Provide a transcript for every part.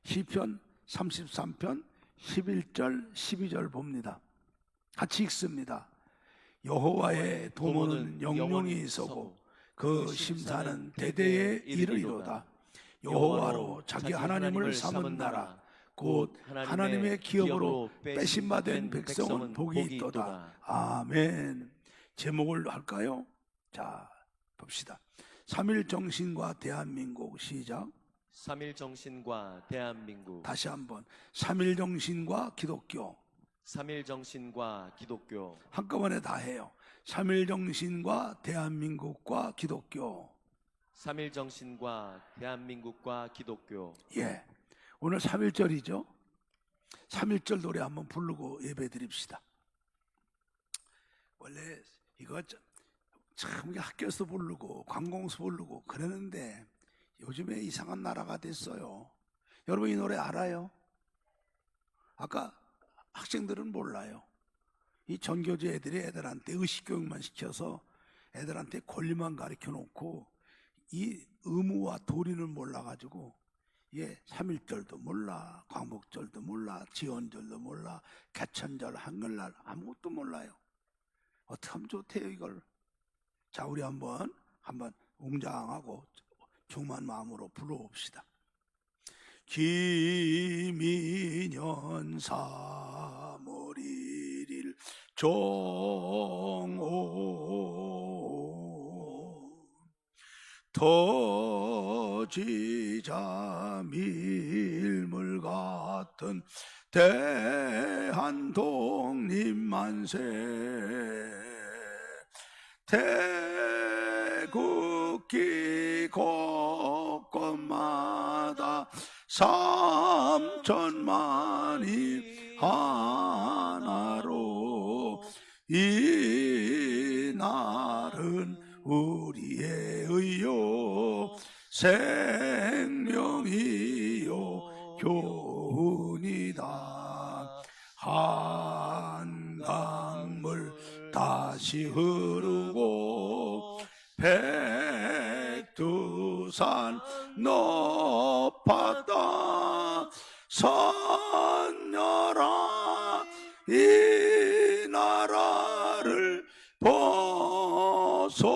시편 33편 11절 12절 봅니다. 같이 읽습니다. 여호와의 도모는 영영이 있어고 그 심사는 대대에 이르리로다. 여호와로 자기 하나님을 삼은 나라 곧 하나님의 기업으로 빼심받은 백성은 복이 있도다. 아멘. 제목을 할까요? 자, 봅시다. 3일 정신과 대한민국. 시작. 3일 정신과 대한민국. 다시 한번. 3일 정신과 기독교. 3일 정신과 기독교. 한꺼번에 다 해요. 3일 정신과 대한민국과 기독교. 3일 정신과 대한민국과 기독교. 예. 오늘 3일절이죠. 3일절 노래 한번 부르고 예배 드립시다. 원래 이거 참 학교에서 부르고 관공서 부르고 그러는데 요즘에 이상한 나라가 됐어요. 여러분 이 노래 알아요? 아까 학생들은 몰라요. 이 전교조 애들이 애들한테 의식교육만 시켜서 애들한테 권리만 가르쳐 놓고 이 의무와 도리는 몰라가지고 3.1절도 몰라, 광복절도 몰라, 지원절도 몰라, 개천절, 한글날 아무것도 몰라요. 어떻게 하면 좋대요 이걸. 자, 우리 한번 웅장하고 중한 마음으로 불러봅시다. 김인년 3월 1일 정오 터지자 밀물 같은 대한 독립 만세. 태극기 곳곳마다 3천만이 하나로 이 날은 우리의 의요 생명이요 교훈이다. 한강물 다시 흐르고 백두산 높았다. 선녀라 이 나라를 보소서.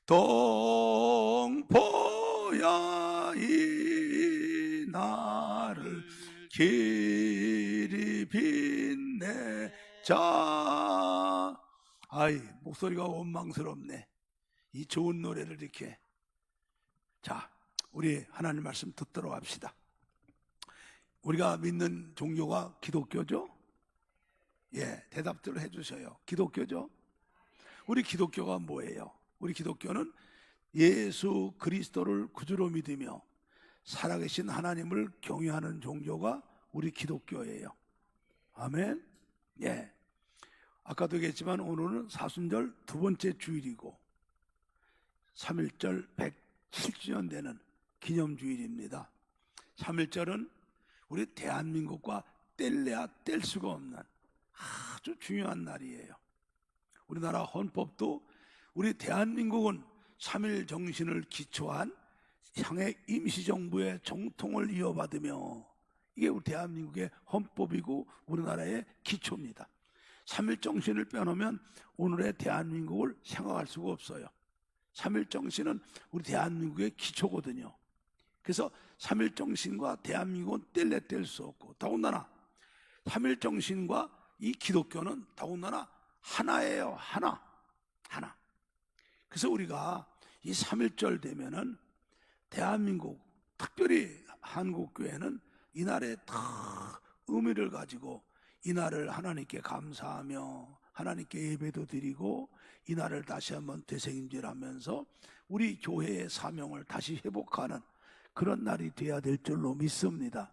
동포야 이 나를 길이 빛내자. 아이, 목소리가 원망스럽네. 이 좋은 노래를 이렇게. 자, 우리 하나님 말씀 듣도록 합시다. 우리가 믿는 종교가 기독교죠? 예, 대답들을 해주셔요. 기독교죠? 우리 기독교가 뭐예요? 우리 기독교는 예수 그리스도를 구주로 믿으며 살아계신 하나님을 경외하는 종교가 우리 기독교예요. 아멘. 예. 아까도 얘기했지만 오늘은 사순절 두 번째 주일이고 3.1절 107주년 되는 기념주일입니다. 3.1절은 우리 대한민국과 뗄래야 뗄 수가 없는 아주 중요한 날이에요. 우리나라 헌법도 우리 대한민국은 3.1 정신을 기초한 향해 임시정부의 정통을 이어받으며, 이게 우리 대한민국의 헌법이고 우리나라의 기초입니다. 3.1 정신을 빼놓으면 오늘의 대한민국을 생각할 수가 없어요. 3.1 정신은 우리 대한민국의 기초거든요. 그래서 3.1 정신과 대한민국은 뗄래 뗄 수 없고, 더군다나 3.1 정신과 이 기독교는 더군다나 하나예요. 하나. 그래서 우리가 이 3.1절 되면은 대한민국, 특별히 한국교회는 이날에 다 의미를 가지고 이날을 하나님께 감사하며 하나님께 예배도 드리고 이날을 다시 한번 되새김질하면서 우리 교회의 사명을 다시 회복하는 그런 날이 돼야 될 줄로 믿습니다.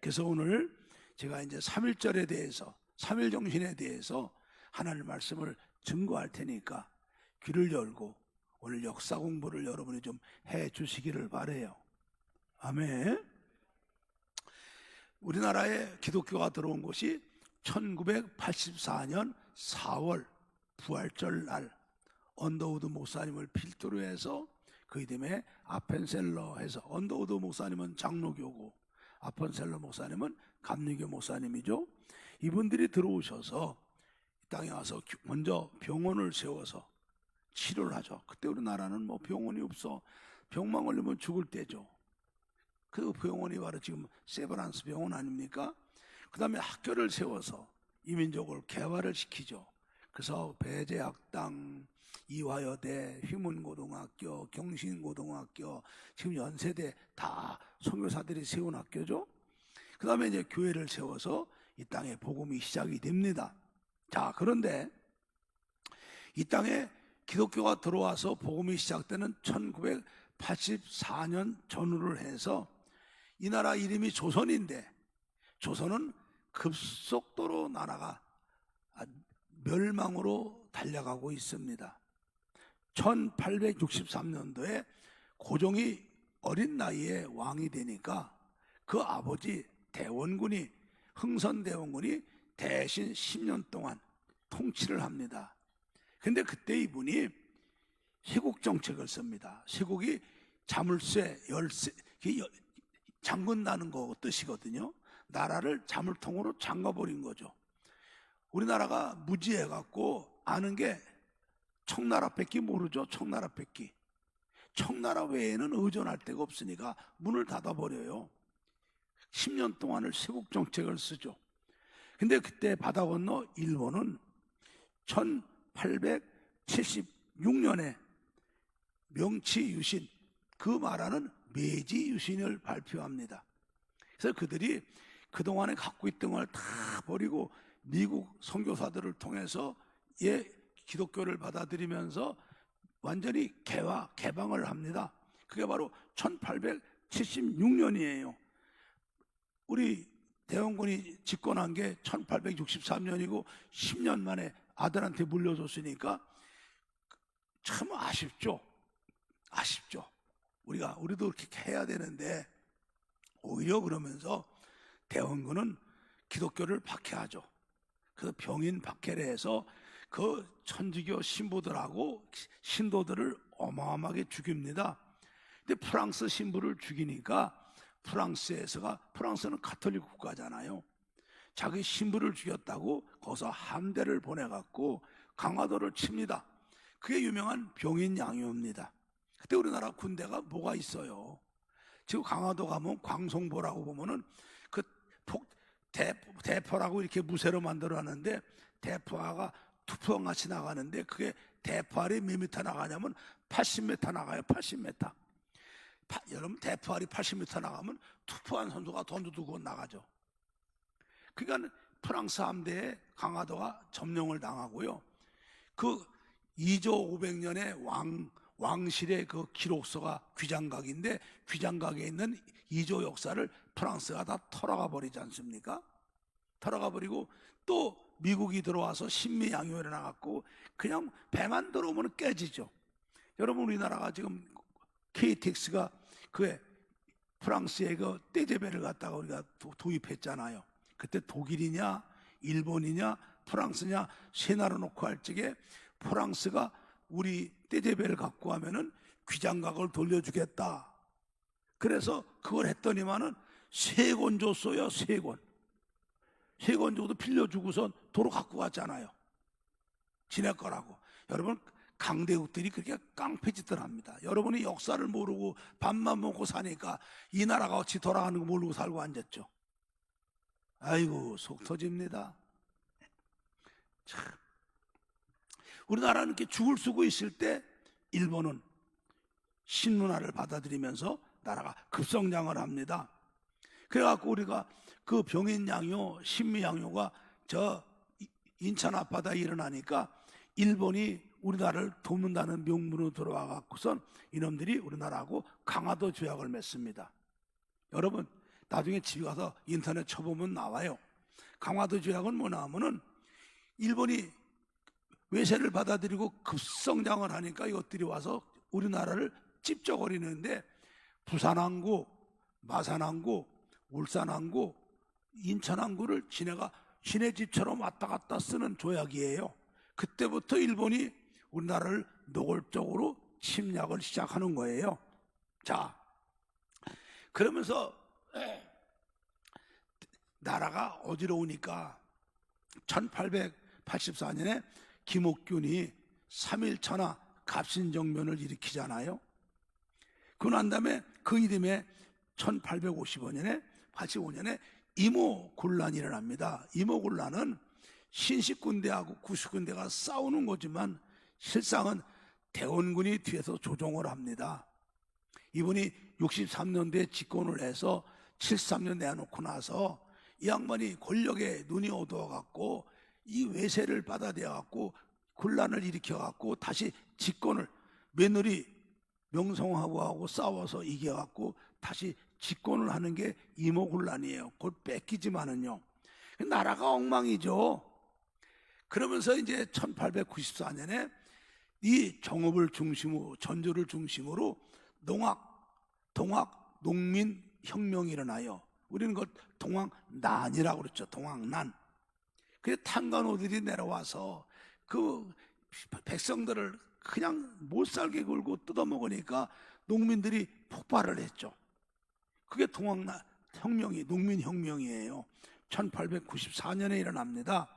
그래서 오늘 제가 이제 3.1절에 대해서, 3.1 정신에 대해서 하나님 말씀을 증거할 테니까 귀를 열고 오늘 역사 공부를 여러분이 좀 해 주시기를 바라요. 아멘. 우리나라에 기독교가 들어온 것이 1984년 4월 부활절 날 언더우드 목사님을 필두로 해서 그 이듬해 아펜셀러 해서 언더우드 목사님은 장로교고 아펜셀러 목사님은 감리교 목사님이죠. 이분들이 들어오셔서 이 땅에 와서 먼저 병원을 세워서 치료를 하죠. 그때 우리나라는 뭐 병원이 없어. 병만 걸리면 죽을 때죠. 그 병원이 바로 지금 세브란스 병원 아닙니까? 그 다음에 학교를 세워서 이민족을 개화를 시키죠. 그래서 배제학당, 이화여대, 휘문고등학교, 경신고등학교, 지금 연세대 다 선교사들이 세운 학교죠. 그 다음에 이제 교회를 세워서 이 땅에 복음이 시작이 됩니다. 자, 그런데 이 땅에 기독교가 들어와서 복음이 시작되는 1984년 전후를 해서 이 나라 이름이 조선인데 조선은 급속도로 나라가 멸망으로 달려가고 있습니다. 1863년도에 고종이 어린 나이에 왕이 되니까 그 아버지 대원군이 흥선대원군이 대신 10년 동안 통치를 합니다. 근데 그때 이분이 세국 정책을 씁니다. 세국이 자물쇠, 열쇠, 잠근다는 거 뜻이거든요. 나라를 자물통으로 잠가버린 거죠. 우리나라가 무지해갖고 아는 게 청나라밖에 모르죠. 청나라밖에. 청나라 외에는 의존할 데가 없으니까 문을 닫아버려요. 10년 동안을 세국 정책을 쓰죠. 근데 그때 바다 건너 일본은 1876년에 명치유신, 그 말하는 메지유신을 발표합니다. 그래서 그들이 그동안에 갖고 있던 걸 다 버리고 미국 선교사들을 통해서 기독교를 받아들이면서 완전히 개방을 합니다. 그게 바로 1876년이에요. 우리 대원군이 집권한 게 1863년이고 10년 만에 아들한테 물려줬으니까 참 아쉽죠. 우리도 그렇게 해야 되는데 오히려 그러면서 대원군은 기독교를 박해하죠. 그래서 병인 박해를 해서 그 천주교 신부들하고 신도들을 어마어마하게 죽입니다. 근데 프랑스 신부를 죽이니까 프랑스는 가톨릭 국가잖아요. 자기 신부를 죽였다고 거기서 함대를 보내갖고 강화도를 칩니다. 그게 유명한 병인 양요입니다. 그때 우리나라 군대가 뭐가 있어요? 지금 강화도 가면 광송보라고 보면은 그 대포라고 이렇게 무쇠로 만들어놨는데 대포가 투표같이 나가는데 그게 대포알이 몇 미터 나가냐면 80m 나가요. 80m. 여러분 대포알이 80m 나가면 투표한 선수가 던져두고 나가죠. 그러니까 프랑스 함대에 강화도가 점령을 당하고요. 그 2조 500년의 왕실의 그 기록서가 귀장각인데 귀장각에 있는 2조 역사를 프랑스가 다 털어가 버리지 않습니까? 털어가 버리고 또 미국이 들어와서 신미양요를 나갔고 그냥 배만 들어오면 깨지죠. 여러분 우리나라가 지금 KTX가 그 프랑스의 그 떼제베를 갖다가 우리가 도입했잖아요. 그때 독일이냐 일본이냐 프랑스냐 세 나라 놓고 할 적에 프랑스가 우리 떼제베를 갖고 하면은 귀장각을 돌려주겠다. 그래서 그걸 했더니만은 3권 줬어요. 3권. 3권 줘도 빌려주고선 도로 갖고 갔잖아요. 지낼 거라고. 여러분 강대국들이 그렇게 깡패짓들 합니다. 여러분이 역사를 모르고 밥만 먹고 사니까 이 나라가 어찌 돌아가는 거 모르고 살고 앉았죠. 아이고 속 터집니다. 참. 우리나라는 이렇게 죽을 쓰고 있을 때 일본은 신문화를 받아들이면서 나라가 급성장을 합니다. 그래갖고 우리가 그 병인양요, 신미양요가 저 인천 앞바다에 일어나니까 일본이 우리나라를 돕는다는 명분으로 들어와갖고선 이놈들이 우리나라하고 강화도 조약을 맺습니다. 여러분 나중에 집에 가서 인터넷 쳐보면 나와요. 강화도 조약은 뭐냐 하면은 일본이 외세를 받아들이고 급성장을 하니까 이것들이 와서 우리나라를 찝쩍거리는데 부산항구, 마산항구, 울산항구, 인천항구를 지네 집처럼 왔다 갔다 쓰는 조약이에요. 그때부터 일본이 우리나라를 노골적으로 침략을 시작하는 거예요. 자, 그러면서 나라가 어지러우니까 1884년에 김옥균이 3.1 갑신정변을 일으키잖아요. 그러고 난 다음에 그 이듬해 1855년에 85년에 이모군란이 일어납니다. 이모군란은 신식군대하고 구식군대가 싸우는 거지만 실상은 대원군이 뒤에서 조종을 합니다. 이분이 63년도에 집권을 해서 73년 내놓고 나서 이 양반이 권력에 눈이 어두워 갖고 이 외세를 받아들여 갖고 군란을 일으켜 갖고 다시 집권을, 며느리 명성황후하고 싸워서 이겨 갖고 다시 집권을 하는 게 이모군란이에요. 그걸 뺏기지만은요, 나라가 엉망이죠. 그러면서 이제 1894년에 이 정읍을 중심으로, 전주를 중심으로 동학 농민 혁명이 일어나요. 우리는 그걸 동학난이라고 그랬죠. 동학난. 그 탄간호들이 내려와서 그 백성들을 그냥 못 살게 굴고 뜯어먹으니까 농민들이 폭발을 했죠. 그게 동학난 혁명이, 농민혁명이에요. 1894년에 일어납니다.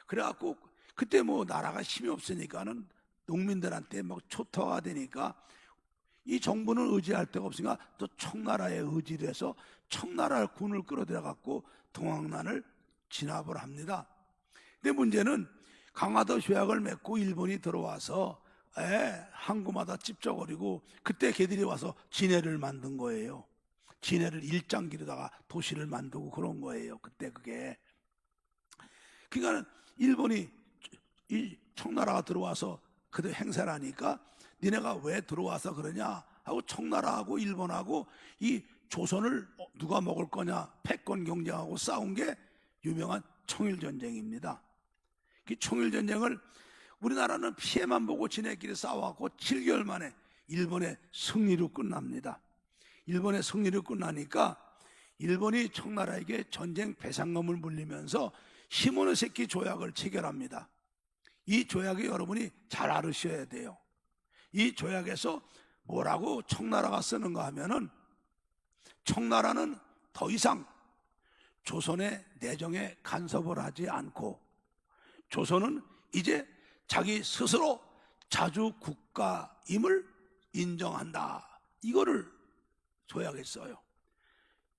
그래갖고 그때 뭐 나라가 힘이 없으니까는 농민들한테 막 초토화가 되니까 이 정부는 의지할 데가 없으니까 또 청나라에 의지를 해서 청나라 군을 끌어들여 갖고 동학난을 진압을 합니다. 근데 문제는 강화도 조약을 맺고 일본이 들어와서 항구마다 찝쩍거리고 그때 걔들이 와서 진해를 만든 거예요. 진해를 일장기로다가 도시를 만들고 그런 거예요. 그때 그게. 그러니까 일본이 이 청나라가 들어와서 그들 행사를 하니까 니네가 왜 들어와서 그러냐 하고 청나라하고 일본하고 이 조선을 누가 먹을 거냐 패권 경쟁하고 싸운 게 유명한 청일전쟁입니다. 그 청일전쟁을 우리나라는 피해만 보고 지네끼리 싸워갖고 7개월 만에 일본의 승리로 끝납니다. 일본의 승리로 끝나니까 일본이 청나라에게 전쟁 배상금을 물리면서 시모노세키 조약을 체결합니다. 이 조약이 여러분이 잘 알으셔야 돼요. 이 조약에서 뭐라고 청나라가 쓰는가 하면은, 청나라는 더 이상 조선의 내정에 간섭을 하지 않고 조선은 이제 자기 스스로 자주 국가임을 인정한다. 이거를 조약에 써요.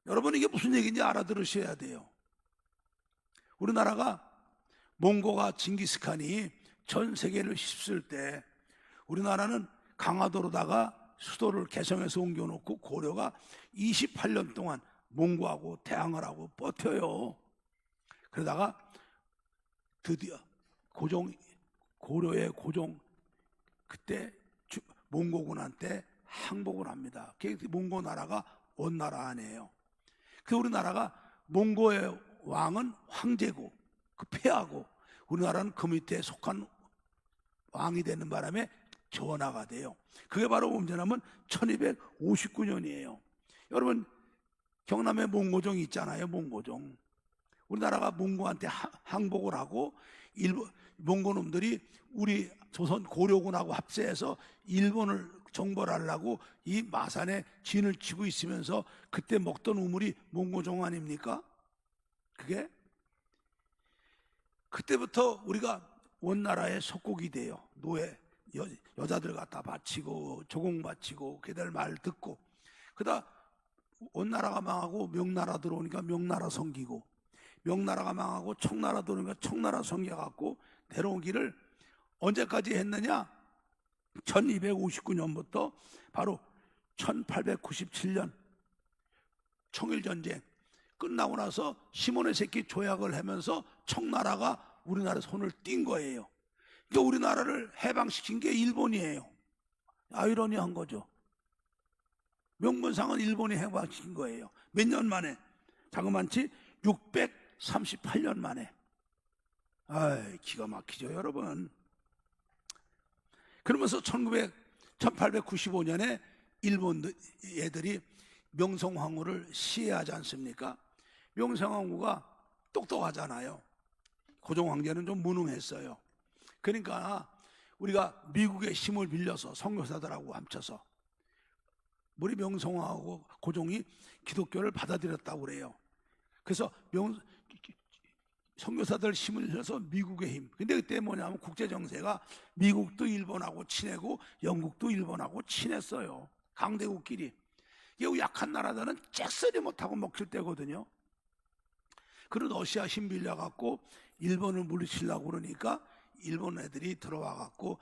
여러분 이게 무슨 얘기인지 알아들으셔야 돼요. 우리나라가 몽고가 징기스칸이 전 세계를 휩쓸 때 우리나라는 강화도로다가 수도를 개성에서 옮겨놓고 고려가 28년 동안 몽고하고 대항을 하고 버텨요. 그러다가 드디어 고려의 고종 그때 몽고군한테 항복을 합니다. 몽고 나라가 원나라 아니에요. 그 우리나라가 몽고의 왕은 황제고 그 폐하고 우리나라는 그 밑에 속한 왕이 되는 바람에 전하가 돼요. 그게 바로 언제냐면 1259년이에요. 여러분 경남에 몽고종이 있잖아요. 몽고종. 우리나라가 몽고한테 항복을 하고 몽고놈들이 우리 조선 고려군하고 합세해서 일본을 정벌 하려고 이 마산에 진을 치고 있으면서 그때 먹던 우물이 몽고종 아닙니까? 그게 그때부터 우리가 원나라의 속국이 돼요. 노예 여자들 갖다 바치고 조공 바치고 걔들 말 듣고, 그러다 원나라가 망하고 명나라 들어오니까 명나라 섬기고, 명나라가 망하고 청나라 들어오니까 청나라 섬겨갖고 내려온 길을 언제까지 했느냐? 1259년부터 바로 1897년 청일전쟁 끝나고 나서 시모노세키 조약을 하면서 청나라가 우리나라 손을 띈 거예요. 그러니까 우리나라를 해방시킨 게 일본이에요. 아이러니한 거죠. 명분상은 일본이 해방시킨 거예요. 몇 년 만에? 자그만치 638년 만에. 기가 막히죠, 여러분. 그러면서 1895년에 일본 애들이 명성황후를 시해하지 않습니까? 명성황후가 똑똑하잖아요. 고종 황제는 좀 무능했어요. 그러니까 우리가 미국의 힘을 빌려서 선교사들하고 합쳐서 우리 명성황하고 고종이 기독교를 받아들였다고 그래요. 그래서 선교사들 힘을 빌려서 미국의 힘. 근데 그때 뭐냐면 국제 정세가 미국도 일본하고 친하고 영국도 일본하고 친했어요. 강대국끼리. 이게 약한 나라들은 잭소리 못하고 먹힐 때거든요. 그리고 러시아 힘 빌려갖고 일본을 물리치려고 그러니까 일본 애들이 들어와갖고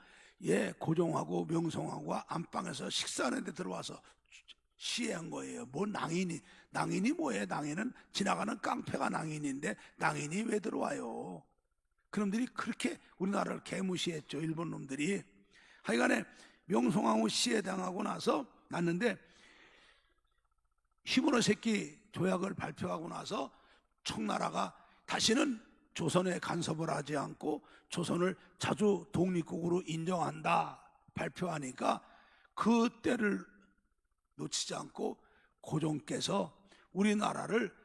고종하고 명성하고 안방에서 식사하는데 들어와서 시해한 거예요. 뭐 낭인이 뭐예요? 낭인은 지나가는 깡패가 낭인인데 낭인이 왜 들어와요? 그놈들이 그렇게 우리나라를 개무시했죠. 일본 놈들이. 하여간에 명성황후 시해당하고 나서 났는데 히무노세키 조약을 발표하고 나서 청나라가 다시는 조선에 간섭을 하지 않고 조선을 자주 독립국으로 인정한다 발표하니까 그 때를 놓치지 않고 고종께서 우리나라를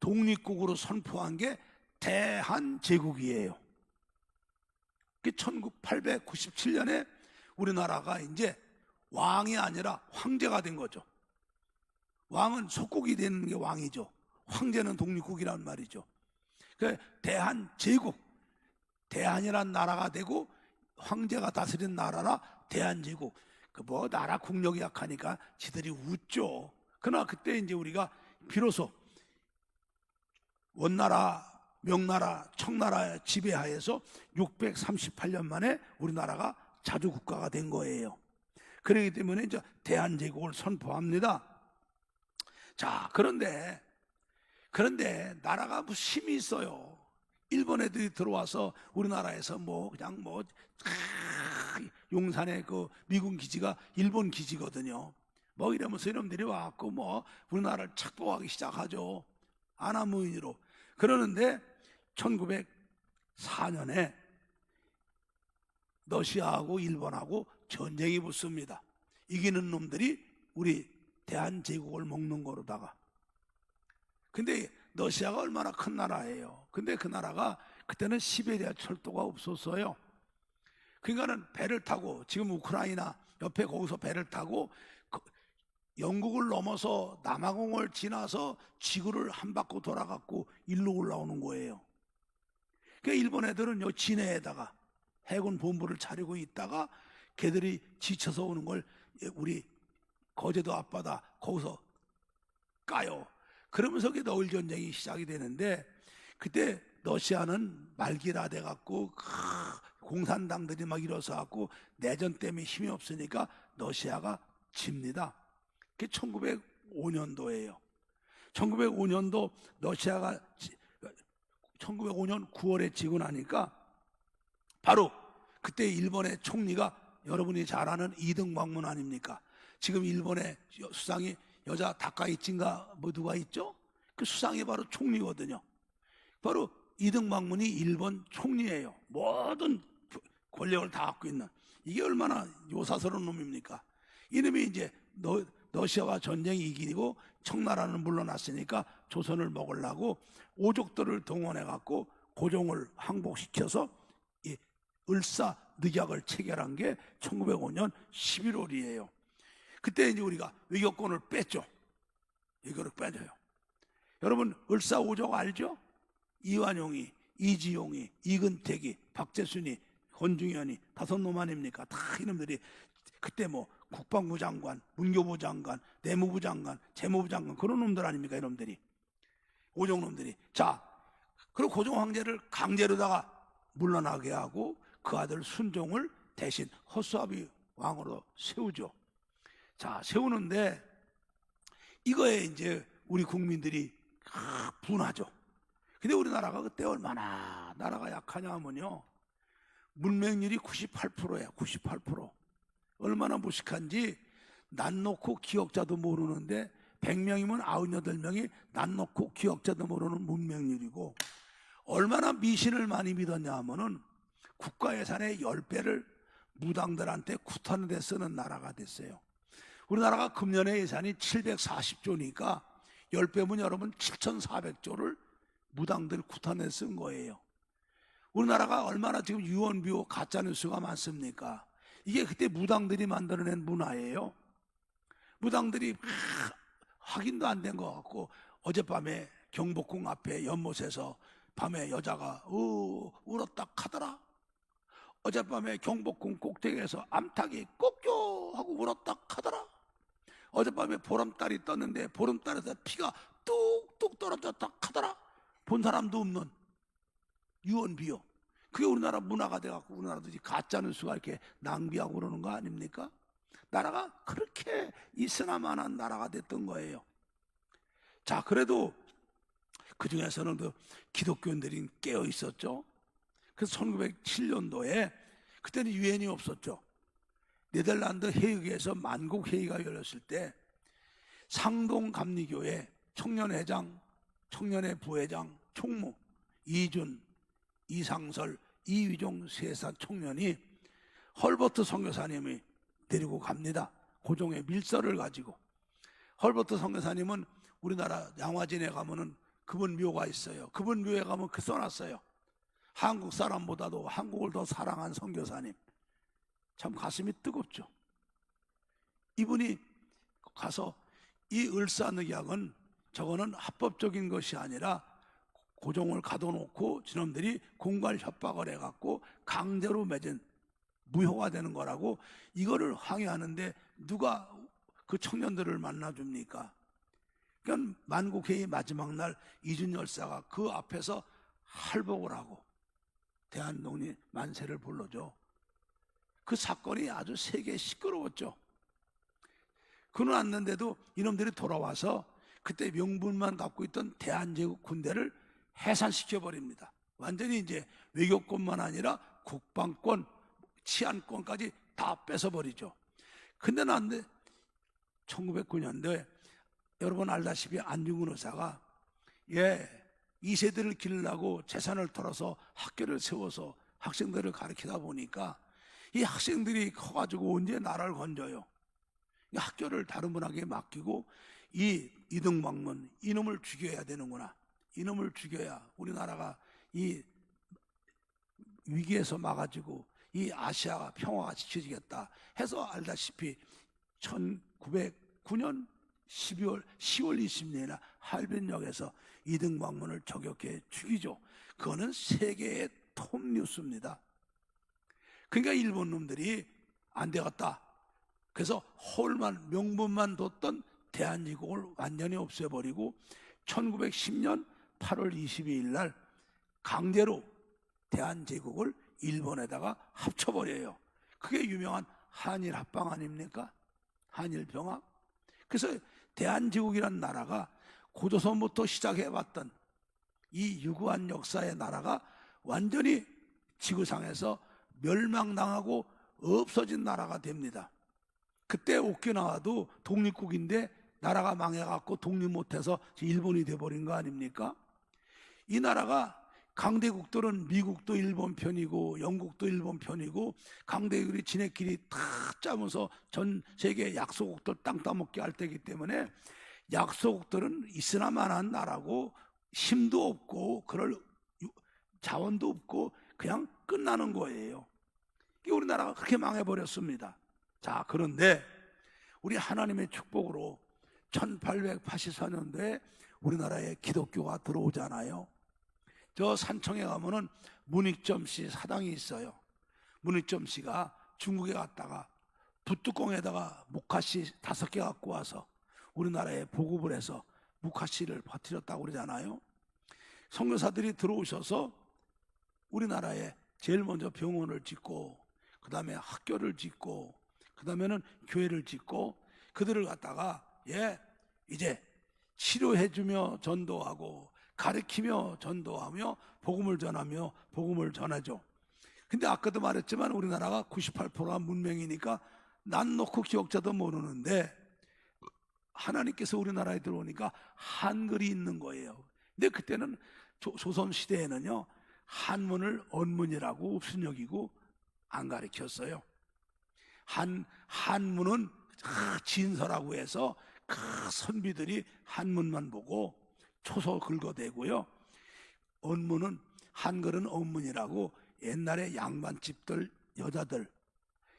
독립국으로 선포한 게 대한제국이에요. 1897년에 우리나라가 이제 왕이 아니라 황제가 된 거죠. 왕은 속국이 되는 게 왕이죠. 황제는 독립국이란 말이죠. 대한제국, 대한이란 나라가 되고 황제가 다스린 나라라 대한제국. 나라 국력이 약하니까 지들이 웃죠. 그러나 그때 이제 우리가 비로소 원나라, 명나라, 청나라의 지배하에서 638년 만에 우리나라가 자주국가가 된 거예요. 그렇기 때문에 이제 대한제국을 선포합니다. 자, 그런데 나라가 무슨 힘이 있어요. 일본 애들이 들어와서 우리나라에서 용산에 그 미군 기지가 일본 기지거든요. 이러면서 이놈들이 와갖고 우리나라를 착복하기 시작하죠. 아나무인으로. 그러는데 1904년에 러시아하고 일본하고 전쟁이 붙습니다. 이기는 놈들이 우리 대한제국을 먹는 거로다가. 근데 러시아가 얼마나 큰 나라예요. 근데 그 나라가 그때는 시베리아 철도가 없었어요. 그러니까는 배를 타고 지금 우크라이나 옆에 거기서 배를 타고 영국을 넘어서 남아공을 지나서 지구를 한 바퀴 돌아갖고 일로 올라오는 거예요. 그러니까 일본 애들은 요 진해에다가 해군 본부를 차리고 있다가 걔들이 지쳐서 오는 걸 우리 거제도 앞바다 거기서 까요. 그러면서 그 너울 전쟁이 시작이 되는데 그때 러시아는 말기라 돼갖고 공산당들이 막 일어서 갖고 내전 때문에 힘이 없으니까 러시아가 집니다. 그게 1905년도예요. 1905년도 러시아가 1905년 9월에 지고 나니까 바로 그때 일본의 총리가 여러분이 잘 아는 이등방문 아닙니까? 지금 일본의 수상이 여자 다카이치인가 누가 있죠? 그 수상이 바로 총리거든요. 바로 이등방문이 일본 총리예요. 모든 권력을 다 갖고 있는. 이게 얼마나 요사스러운 놈입니까? 이놈이 이제 러시아와 전쟁이 이기고 청나라는 물러났으니까 조선을 먹으려고 오족들을 동원해 갖고 고종을 항복시켜서 이 을사늑약을 체결한 게 1905년 11월이에요. 그때 이제 우리가 외교권을 뺐죠. 이거를 빼줘요. 여러분 을사오족 알죠? 이완용이, 이지용이, 이근택이, 박재순이, 권중현이 5놈 아닙니까? 다 이놈들이 그때 국방부 장관, 문교부 장관, 내무부 장관, 재무부 장관 그런 놈들 아닙니까? 이놈들이 오종놈들이. 자, 그리고 고종 황제를 강제로다가 물러나게 하고 그 아들 순종을 대신 허수아비 왕으로 세우죠. 자, 세우는데 이거에 이제 우리 국민들이 분하죠. 근데 우리나라가 그때 얼마나 나라가 약하냐 하면요, 문맹률이 98%예요. 98%. 얼마나 무식한지 난 놓고 기억자도 모르는데 100명이면 98명이 난 놓고 기억자도 모르는 문맹률이고, 얼마나 미신을 많이 믿었냐 하면은 국가 예산의 10배를 무당들한테 구타는 데 쓰는 나라가 됐어요. 우리나라가 금년의 예산이 740조니까 10배면 여러분 7,400조를 무당들 구타내 쓴 거예요. 우리나라가 얼마나 지금 유언비어 가짜뉴스가 많습니까? 이게 그때 무당들이 만들어낸 문화예요. 무당들이 확인도 안 된 것 같고, 어젯밤에 경복궁 앞에 연못에서 밤에 여자가 울었다 카더라. 어젯밤에 경복궁 꼭대기에서 암탉이 꼭교 하고 울었다 카더라. 어젯밤에 보름달이 떴는데 보름달에서 피가 뚝뚝 떨어졌다 카더라. 본 사람도 없는 유언비어. 그게 우리나라 문화가 돼갖고 우리나라도 가짜뉴스가 이렇게 낭비하고 그러는 거 아닙니까? 나라가 그렇게 있으나마나 나라가 됐던 거예요. 자, 그래도 그 중에서는 그 기독교인들이 깨어 있었죠. 그래서 1907년도에 그때는 유엔이 없었죠. 네덜란드 헤이그에서 만국회의가 열렸을 때 상동 감리교회 청년회장, 청년회 부회장, 총무 이준, 이상설, 이위종 세사 청년이 헐버트 선교사님이 데리고 갑니다. 고종의 밀서를 가지고. 헐버트 선교사님은 우리나라 양화진에 가면은 그분 묘가 있어요. 그분 묘에 가면 그 써놨어요. 한국 사람보다도 한국을 더 사랑한 선교사님. 참 가슴이 뜨겁죠. 이분이 가서 이 을사늑약은 저거는 합법적인 것이 아니라 고종을 가둬놓고 저놈들이 공갈 협박을 해갖고 강제로 맺은 무효화되는 거라고 이거를 항의하는데 누가 그 청년들을 만나줍니까? 그러니까 만국회의 마지막 날 이준 열사가 그 앞에서 할복을 하고 대한독립 만세를 불러줘. 그 사건이 아주 세계에 시끄러웠죠. 그는 왔는데도 이놈들이 돌아와서 그때 명분만 갖고 있던 대한제국 군대를 해산시켜버립니다. 완전히 이제 외교권만 아니라 국방권, 치안권까지 다 뺏어버리죠. 근데 난데 1909년도에 여러분 알다시피 안중근 의사가 이 세대를 기르려고 재산을 털어서 학교를 세워서 학생들을 가르치다 보니까 이 학생들이 커가지고 언제 나라를 건져요. 학교를 다른 분에게 맡기고 이 이등박문 이놈을 죽여야 되는구나. 이놈을 죽여야 우리나라가 이 위기에서 막아지고 이 아시아가 평화가 지켜지겠다 해서 알다시피 1909년 10월 20일날 할빈역에서 이등박문을 저격해 죽이죠. 그거는 세계의 톱뉴스입니다. 그러니까 일본 놈들이 안 되겠다. 그래서 홀만 명분만 뒀던 대한제국을 완전히 없애버리고 1910년 8월 22일 날 강제로 대한제국을 일본에다가 합쳐버려요. 그게 유명한 한일 합방 아닙니까? 한일 병합. 그래서 대한제국이라는 나라가 고조선부터 시작해왔던 이 유구한 역사의 나라가 완전히 지구상에서 멸망당하고 없어진 나라가 됩니다. 그때 오키나와도 독립국인데 나라가 망해갖고 독립 못해서 일본이 돼버린 거 아닙니까? 이 나라가 강대국들은 미국도 일본 편이고 영국도 일본 편이고 강대국이 지네끼리 다 짜면서 전 세계 약소국들 땅 따먹게 할 때이기 때문에 약소국들은 있으나마한 나라고 힘도 없고 그럴 자원도 없고 그냥 끝나는 거예요. 우리나라가 그렇게 망해버렸습니다. 자, 그런데 우리 하나님의 축복으로 1884년도에 우리나라에 기독교가 들어오잖아요. 저 산청에 가면은 문익점 씨 사당이 있어요. 문익점 씨가 중국에 갔다가 붓뚜껑에다가 묵화씨 5개 갖고 와서 우리나라에 보급을 해서 묵화씨를 퍼뜨렸다고 그러잖아요. 선교사들이 들어오셔서 우리나라에 제일 먼저 병원을 짓고 그 다음에 학교를 짓고 그 다음에는 교회를 짓고 그들을 갖다가 이제 치료해주며 전도하고 가르치며 전도하며 복음을 전하며 복음을 전하죠. 근데 아까도 말했지만 우리나라가 98%가 문명이니까 난 놓고 기억자도 모르는데 하나님께서 우리나라에 들어오니까 한글이 있는 거예요. 근데 그때는 조선시대에는요 한문을 언문이라고 upsun여기고 안 가르쳤어요. 한문은 진서라고 해서 그 선비들이 한문만 보고 초소 긁어대고요. 언문은 한글은 언문이라고 옛날에 양반집들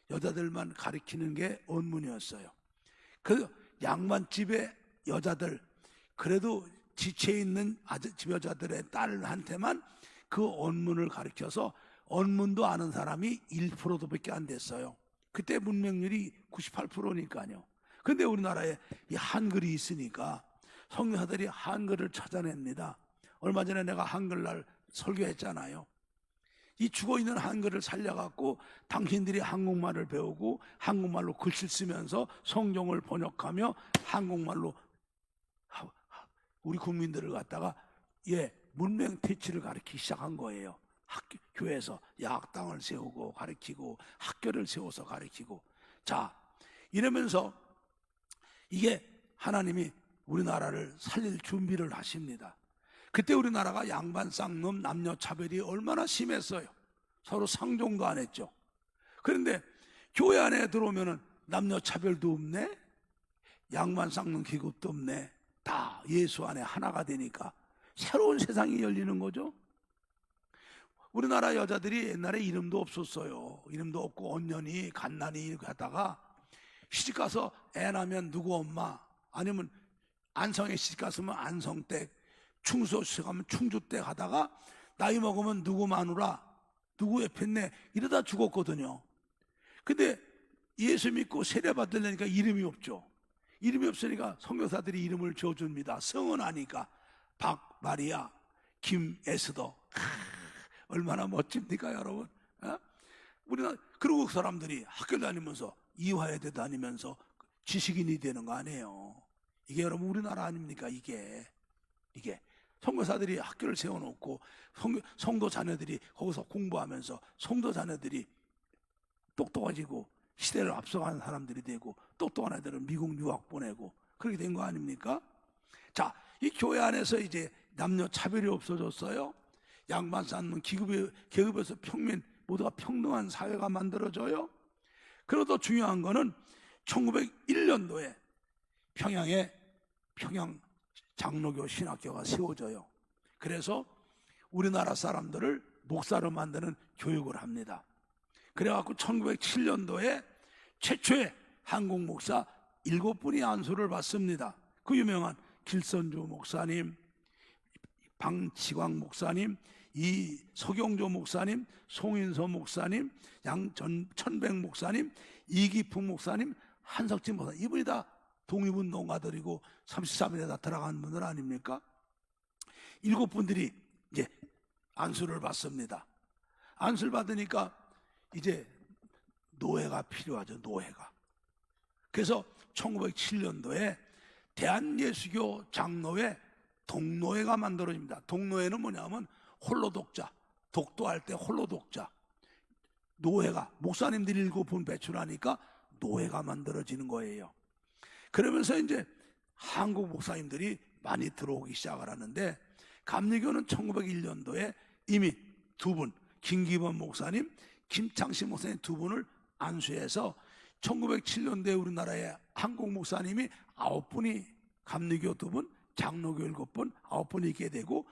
여자들만 가리키는 게 언문이었어요. 그 양반집의 여자들, 그래도 지체에 있는 집 여자들의 딸한테만 그 언문을 가르쳐서 언문도 아는 사람이 1%도 밖에 안 됐어요. 그때 문맹률이 98%니까요. 근데 우리나라에 이 한글이 있으니까 선교사들이 한글을 찾아냅니다. 얼마 전에 내가 한글날 설교했잖아요. 이 죽어있는 한글을 살려갖고 당신들이 한국말을 배우고 한국말로 글씨 쓰면서 성경을 번역하며 한국말로 우리 국민들을 갖다가 문명 퇴치를 가르치기 시작한 거예요. 교회에서 야학당을 세우고 가르치고 학교를 세워서 가르치고, 자, 이러면서 이게 하나님이 우리나라를 살릴 준비를 하십니다. 그때 우리나라가 양반 쌍놈 남녀 차별이 얼마나 심했어요. 서로 상종도 안 했죠. 그런데 교회 안에 들어오면은 남녀 차별도 없네, 양반 쌍놈 계급도 없네. 다 예수 안에 하나가 되니까 새로운 세상이 열리는 거죠. 우리나라 여자들이 옛날에 이름도 없었어요. 이름도 없고 언년이 갓난이 이렇게 하다가 시집가서 애 낳으면 누구 엄마, 아니면 안성에 시집갔으면 안성댁, 충소 시집가면 충주댁 하다가 나이 먹으면 누구 마누라, 누구 옆했네 이러다 죽었거든요. 근데 예수 믿고 세례 받으려니까 이름이 없죠. 이름이 없으니까 선교사들이 이름을 지어줍니다. 성은 아니까 박 마리아, 김 에스더. 얼마나 멋집니까 여러분? 우리나라, 그리고 그 사람들이 학교 다니면서 이화여대 다니면서 지식인이 되는 거 아니에요. 이게 여러분 우리나라 아닙니까? 이게 선교사들이 학교를 세워놓고 성도 자녀들이 거기서 공부하면서 성도 자녀들이 똑똑해지고 시대를 앞서가는 사람들이 되고 똑똑한 애들은 미국 유학 보내고 그렇게 된 거 아닙니까? 자, 이 교회 안에서 이제 남녀 차별이 없어졌어요. 양반 쌍놈 계급에서 평민 모두가 평등한 사회가 만들어져요. 그리고 더 중요한 거는 1901년도에 평양에 평양 장로교 신학교가 세워져요. 그래서 우리나라 사람들을 목사로 만드는 교육을 합니다. 그래갖고 1907년도에 최초의 한국 목사 7분이 안수를 받습니다. 그 유명한 길선주 목사님, 방치광 목사님, 이 서경조 목사님, 송인서 목사님, 양천백 목사님, 이기풍 목사님, 한석진 목사님, 이분이 다 독립운동가들이고 33일에 다 들어간 분들 아닙니까? 7분들이 이제 안수를 받습니다. 안수를 받으니까 이제 노예가 필요하죠. 노예가. 그래서 1907년도에 대한예수교 장로회 동노회가 만들어집니다. 동노회는 뭐냐면 홀로 독자, 독도할 때 홀로 독자, 노회가 목사님들이 7분 배출하니까 노회가 만들어지는 거예요. 그러면서 이제 한국 목사님들이 많이 들어오기 시작을 하는데, 감리교는 1901년도에 이미 2분, 김기범 목사님, 김창식 목사님 2분을 안수해서 1907년도에 우리나라에 한국 목사님이 9분이 감리교 2분, 장로교 7분, 9분이 있게 되고,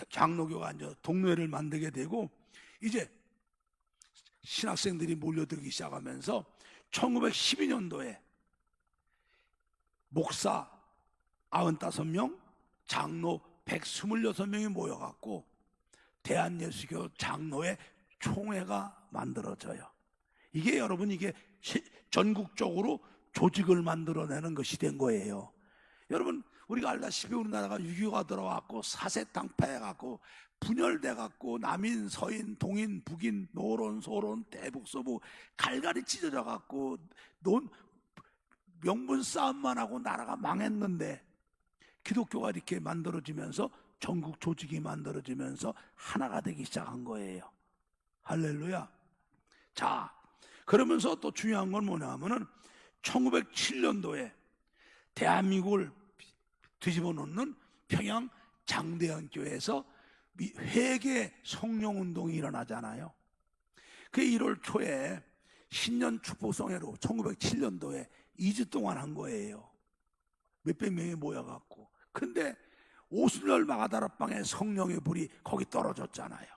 장로교가 이제 동노회를 만들게 되고, 이제 신학생들이 몰려들기 시작하면서 1912년도에 목사 95명, 장로 126명이 모여갖고 대한예수교 장로회 총회가 만들어져요. 이게 여러분, 이게 전국적으로 조직을 만들어내는 것이 된 거예요. 여러분, 우리가 알다시피 우리나라가 6.25가 들어왔고 사세탕파해갖고 분열돼갖고 남인, 서인, 동인, 북인, 노론, 소론, 대북, 서부 갈갈이 찢어져갖고 명분 싸움만 하고 나라가 망했는데, 기독교가 이렇게 만들어지면서 전국 조직이 만들어지면서 하나가 되기 시작한 거예요. 할렐루야. 자, 그러면서 또 중요한 건 뭐냐면은 1907년도에 대한민국을 뒤집어 놓는 평양 장대현교회에서 회개 성령운동이 일어나잖아요. 그 1월 초에 신년 축복성회로 1907년도에 2주 동안 한 거예요. 몇백 명이 모여갖고. 근데 오순절 마가다락방에 성령의 불이 거기 떨어졌잖아요.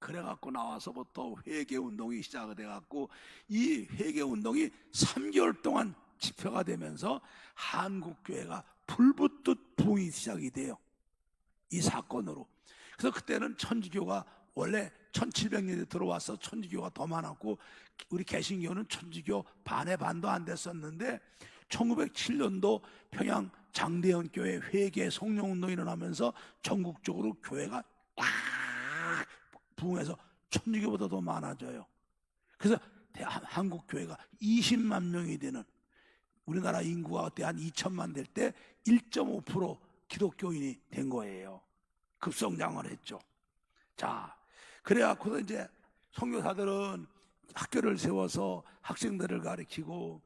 그래갖고 나와서부터 회개운동이 시작돼갖고 이 회개운동이 3개월 동안 집회가 되면서 한국교회가 불붙듯 부흥이 시작이 돼요. 이 사건으로. 그래서 그때는 천주교가 원래 1700년에 들어와서 천주교가 더 많았고 우리 개신교는 천주교 반의 반도 안 됐었는데 1907년도 평양 장대현 교회 회개 성령운동이 일어나면서 전국적으로 교회가 딱 부흥해서 천주교보다 더 많아져요. 그래서 한국 교회가 20만 명이 되는, 우리나라 인구가 그때 한 2천만 될 때 1.5% 기독교인이 된 거예요. 급성장을 했죠. 자, 그래갖고서 이제 선교사들은 학교를 세워서 학생들을 가르치고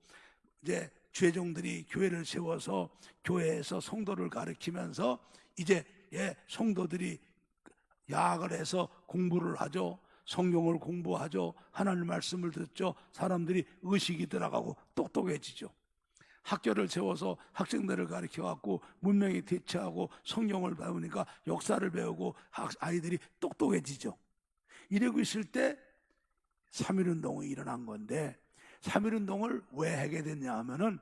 이제 죄종들이 교회를 세워서 교회에서 성도를 가르치면서 이제 성도들이 야학을 해서 공부를 하죠. 성경을 공부하죠. 하나님 말씀을 듣죠. 사람들이 의식이 들어가고 똑똑해지죠. 학교를 세워서 학생들을 가르쳐갖고 문명에 대처하고 성경을 배우니까 역사를 배우고 아이들이 똑똑해지죠. 이러고 있을 때 3.1운동이 일어난 건데 3.1운동을 왜 하게 됐냐 하면은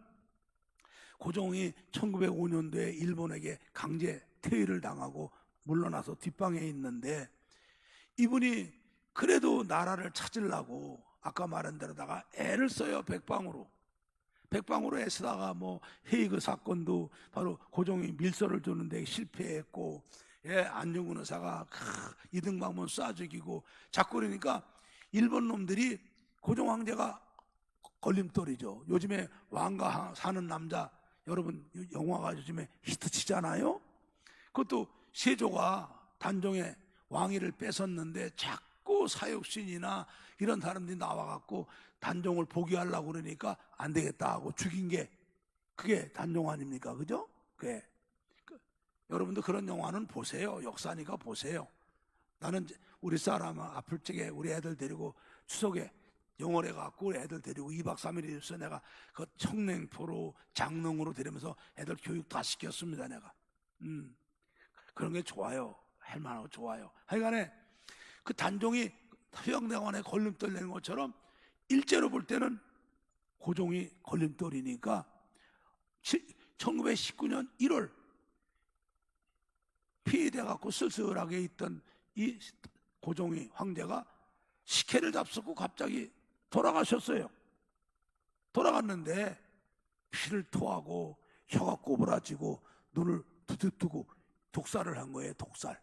고종이 1905년도에 일본에게 강제 퇴위를 당하고 물러나서 뒷방에 있는데 이분이 그래도 나라를 찾으려고 아까 말한 대로다가 애를 써요. 백방으로 애쓰다가 뭐 헤이그 사건도 바로 고종이 밀서를 주는데 실패했고 안중근 의사가 이등방문 쏴 죽이고 자꾸 그러니까 일본 놈들이 고종 황제가 걸림돌이죠. 요즘에 왕과 사는 남자 여러분 영화가 요즘에 히트치잖아요. 그것도 세조가 단종에 왕위를 뺏었는데 자꾸 사육신이나 이런 사람들이 나와갖고 단종을 포기하려고 그러니까 안 되겠다 하고 죽인 게 그게 단종 아닙니까? 그죠? 여러분도 그런 영화는 보세요. 역사니까 보세요. 나는 우리 사람 아플 적에 우리 애들 데리고 추석에 영월에 갖고 우리 애들 데리고 2박 3일 있어서 내가 그 청냉포로 장롱으로 데리면서 애들 교육 다 시켰습니다. 내가 그런 게 좋아요. 할 만하고 좋아요. 하여간에 그 단종이 서양대왕원에 걸림돌 내는 것처럼 일제로 볼 때는 고종이 걸림돌이니까 1919년 1월 피해돼갖고 쓸쓸하게 있던 이 고종이 황제가 식혜를 잡수고 갑자기 돌아가셨어요. 돌아갔는데 피를 토하고 혀가 꼬부라지고 눈을 부득뜨고 독살을 한 거예요. 독살.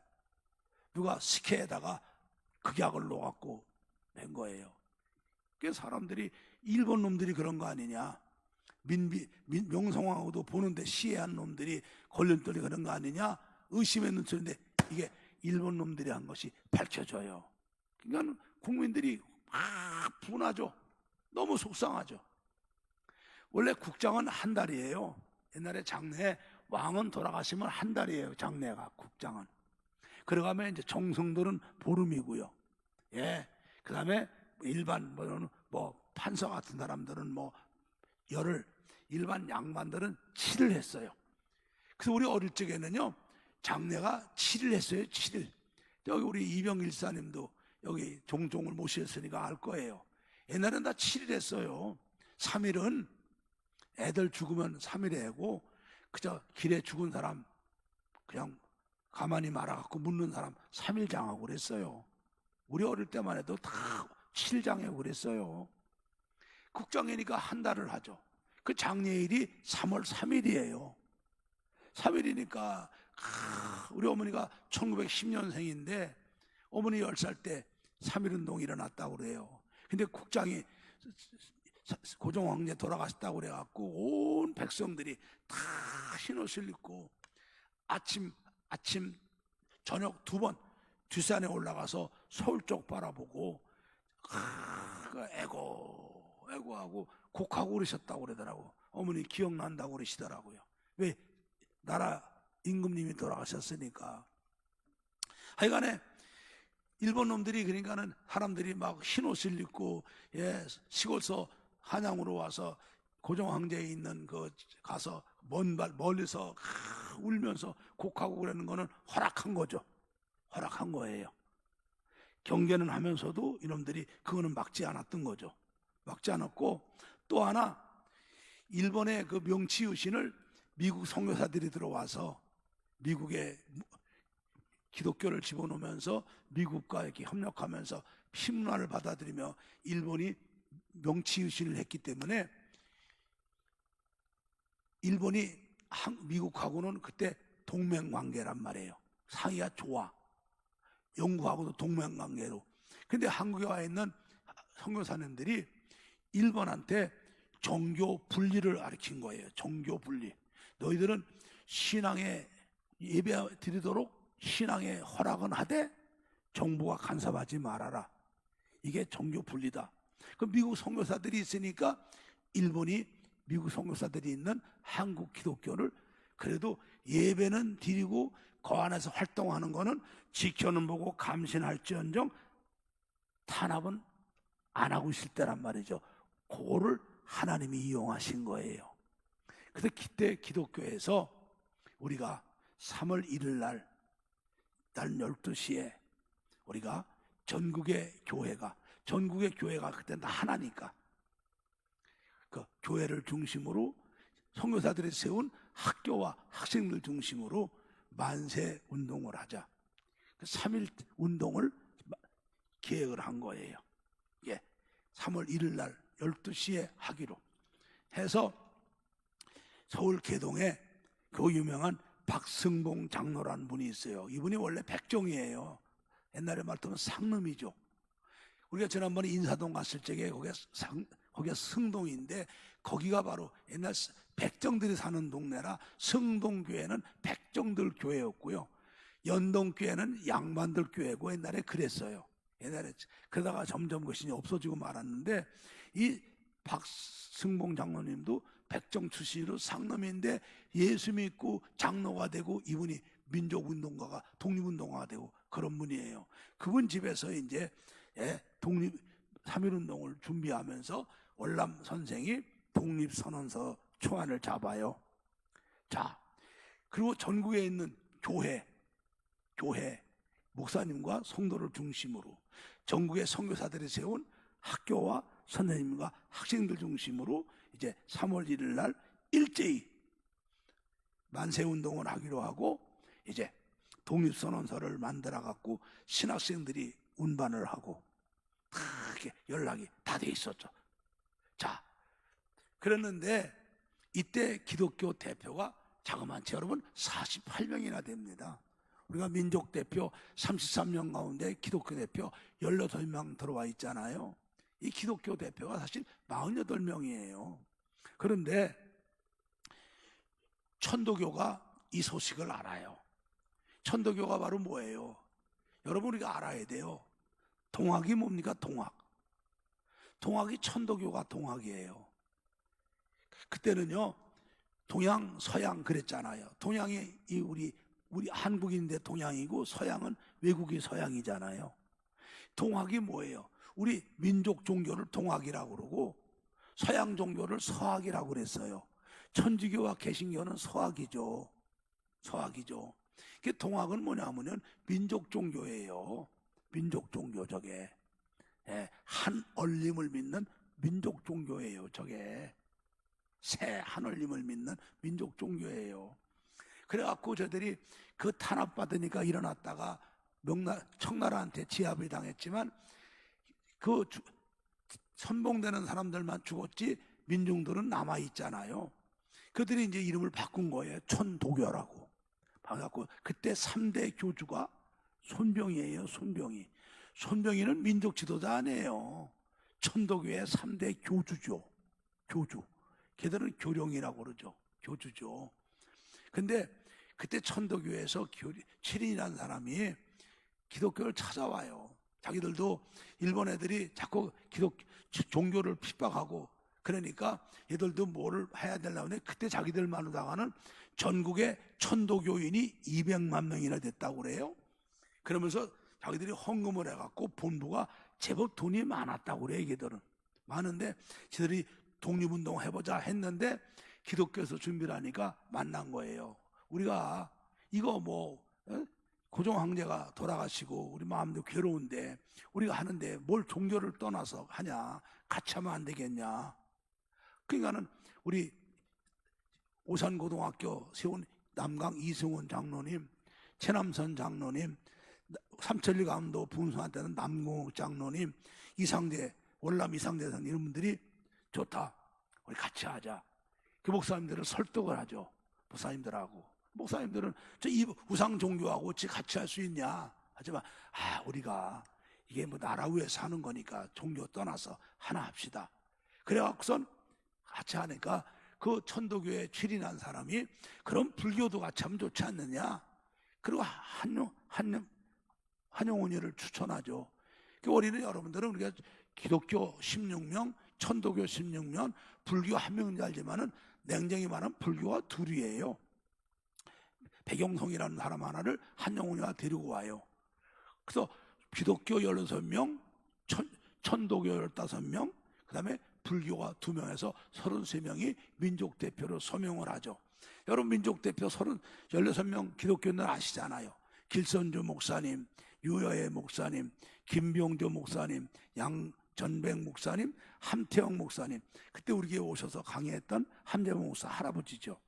누가 식혜에다가 극약을 넣어갖고 낸 거예요. 그래서 사람들이 일본 놈들이 그런 거 아니냐, 명성황후도 보는데 시해한 놈들이 걸림돌이 그런 거 아니냐 의심했는 소리인데 이게 일본 놈들이 한 것이 밝혀져요. 그러니까 국민들이 막 분하죠. 너무 속상하죠. 원래 국장은 한 달이에요. 옛날에 장례 왕은 돌아가시면 한 달이에요. 장례가 국장은. 그러가면 이제 정성들은 보름이고요. 그 다음에 일반 뭐 판사 같은 사람들은 뭐 열흘, 일반 양반들은 7일 했어요. 그래서 우리 어릴 적에는요 장례가 7일 했어요. 7일. 여기 우리 이병 일사님도 여기 종종을 모셨으니까 알 거예요. 옛날엔 다 7일 했어요. 3일은 애들 죽으면 3일에 하고 그저 길에 죽은 사람 그냥 가만히 말아갖고 묻는 사람 3일장하고 그랬어요. 우리 어릴 때만 해도 다 7일장하고 그랬어요. 국장이니까 한 달을 하죠. 그 장례일이 3월 3일이에요 3일이니까 우리 어머니가 1910년생인데 어머니 10살 때 3.1운동이 일어났다고 그래요. 근데 국장이 고종 황제 돌아가셨다고 그래갖고 온 백성들이 다 흰옷을 입고 아침 저녁 2번 뒷산에 올라가서 서울 쪽 바라보고 애고하고 곡하고 그러셨다고 그러더라고. 어머니 기억난다고 그러시더라고요. 왜? 나라 임금님이 돌아가셨으니까. 하여간에 일본 놈들이 그러니까는 사람들이 막 흰옷을 입고 시골서 한양으로 와서 고종 황제에 있는 그 가서 멀리서 울면서 곡하고 그러는 거는 허락한 거죠. 허락한 거예요. 경계는 하면서도 이놈들이 그거는 막지 않았던 거죠. 막지 않았고, 또 하나 일본의 그 명치 유신을 미국 선교사들이 들어와서 미국의 기독교를 집어넣으면서 미국과 이렇게 협력하면서 신문화를 받아들이며 일본이 명치 유신을 했기 때문에 일본이 미국하고는 그때 동맹관계란 말이에요. 사이가 좋아. 영국하고도 동맹관계로. 근데 한국에 와 있는 선교사님들이 일본한테 종교 분리를 가르친 거예요. 종교 분리. 너희들은 신앙에 예배 드리도록 신앙에 허락은 하되 정부가 간섭하지 말아라. 이게 종교 분리다. 그 미국 선교사들이 있으니까 일본이 미국 선교사들이 있는 한국 기독교를 그래도 예배는 드리고 그 안에서 활동하는 거는 지켜는 보고 감신할지언정 탄압은 안 하고 있을 때란 말이죠. 그거를 하나님이 이용하신 거예요. 그래서 그때 기독교에서 우리가 3월 1일 날 12시에 우리가 전국의 교회가 그때 다 하나니까 그 교회를 중심으로 선교사들이 세운 학교와 학생들 중심으로 만세 운동을 하자. 3일 운동을 계획을 한 거예요. 예, 3월 1일 날 12시에 하기로 해서 서울 개동에 그 유명한 박승봉 장로라는 분이 있어요. 이분이 원래 백정이에요. 옛날에 말하면 상놈이죠. 우리가 지난번에 인사동 갔을 적에 거기가 승동인데 거기가 바로 옛날 백정들이 사는 동네라 승동교회는 백정들 교회였고요. 연동교회는 양반들 교회고 옛날에 그랬어요. 옛날에 그러다가 점점 그것이 없어지고 말았는데 이 박승봉 장로님도 백정 출신으로 상놈인데 예수 믿고 장로가 되고 이분이 민족운동가가 독립운동가가 되고 그런 분이에요. 그분 집에서 이제 독립 3.1운동을 준비하면서 월남 선생이 독립선언서 초안을 잡아요. 자, 그리고 전국에 있는 교회 목사님과 성도를 중심으로 전국의 선교사들이 세운 학교와 선생님과 학생들 중심으로 이제 3월 1일 날 일제히 만세운동을 하기로 하고 이제 독립선언서를 만들어 갖고 신학생들이 운반을 하고 크게 연락이 다 돼 있었죠. 자, 그랬는데 이때 기독교 대표가 자그마치 여러분 48명이나 됩니다. 우리가 민족 대표 33명 가운데 기독교 대표 18명 들어와 있잖아요. 이 기독교 대표가 사실 48명이에요. 그런데 천도교가 이 소식을 알아요. 천도교가 바로 뭐예요? 여러분 우리가 알아야 돼요. 동학이 뭡니까? 동학이 천도교가 동학이에요. 그때는요 동양 서양 그랬잖아요. 동양이 우리 한국인인데 동양이고 서양은 외국이 서양이잖아요. 동학이 뭐예요? 우리 민족 종교를 동학이라고 그러고 서양 종교를 서학이라고 그랬어요. 천주교와 개신교는 서학이죠. 그 동학은 뭐냐면은 민족 종교예요. 민족 종교 저게 한 얼림을 믿는 민족 종교예요. 저게 새 하늘님을 믿는 민족 종교예요. 그래갖고 저들이 그 탄압 받으니까 일어났다가 청나라한테 제압을 당했지만 그 선봉되는 사람들만 죽었지 민중들은 남아 있잖아요. 그들이 이제 이름을 바꾼 거예요. 천도교라고. 바꿔갖고 그때 3대 교주가 손병이에요. 손병이는 민족 지도자 아니에요. 천도교의 3대 교주죠. 걔들은 교령이라고 그러죠. 교주죠. 근데 그때 천도교에서 7인이라는 사람이 기독교를 찾아와요. 자기들도 일본 애들이 자꾸 종교를 핍박하고 그러니까 얘들도 뭐를 해야 되려고 하는데 그때 자기들만으로다가는 전국에 천도교인이 200만 명이나 됐다고 그래요. 그러면서 자기들이 헌금을 해갖고 본부가 제법 돈이 많았다고 그래요. 얘들은 많은데 저들이 독립운동 해보자 했는데 기독교에서 준비를 하니까 만난 거예요. 우리가 이거 고종 황제가 돌아가시고 우리 마음도 괴로운데 우리가 하는데 뭘 종교를 떠나서 하냐? 같이 하면 안 되겠냐? 그러니까는 우리 오산고등학교 세운 남강 이승훈 장로님, 최남선 장로님, 삼천리 감도 분수한테는 남궁옥 장로님, 이상대 월남 이상대 선 이런 분들이 좋다, 우리 같이 하자. 그 목사님들은 설득을 하죠. 목사님들하고. 목사님들은 저 이 우상 종교하고 같이 할 수 있냐? 하지만 우리가 이게 뭐 나라 위에서 하는 거니까 종교 떠나서 하나 합시다. 그래갖고선 같이 하니까 그 천도교에 출인한 사람이 그럼 불교도 같이 하면 좋지 않느냐? 그리고 한용운이를 추천하죠. 그 우리는 여러분들은 우리가 기독교 16명, 천도교 16명, 불교 1명인지 알지만은 냉정히 말하면 불교가 둘이에요. 백영성이라는 사람 하나를 한영훈이가 데리고 와요. 그래서 기독교 16명, 천도교 15명, 그 다음에 불교가 2명에서 33명이 민족대표로 서명을 하죠. 여러분 민족대표 16명 기독교인들 아시잖아요. 길선주 목사님, 유여애 목사님, 김병조 목사님, 양전백 목사님, 함태영 목사님, 그때 우리 교회 오셔서 강의했던 함재봉 목사 할아버지죠.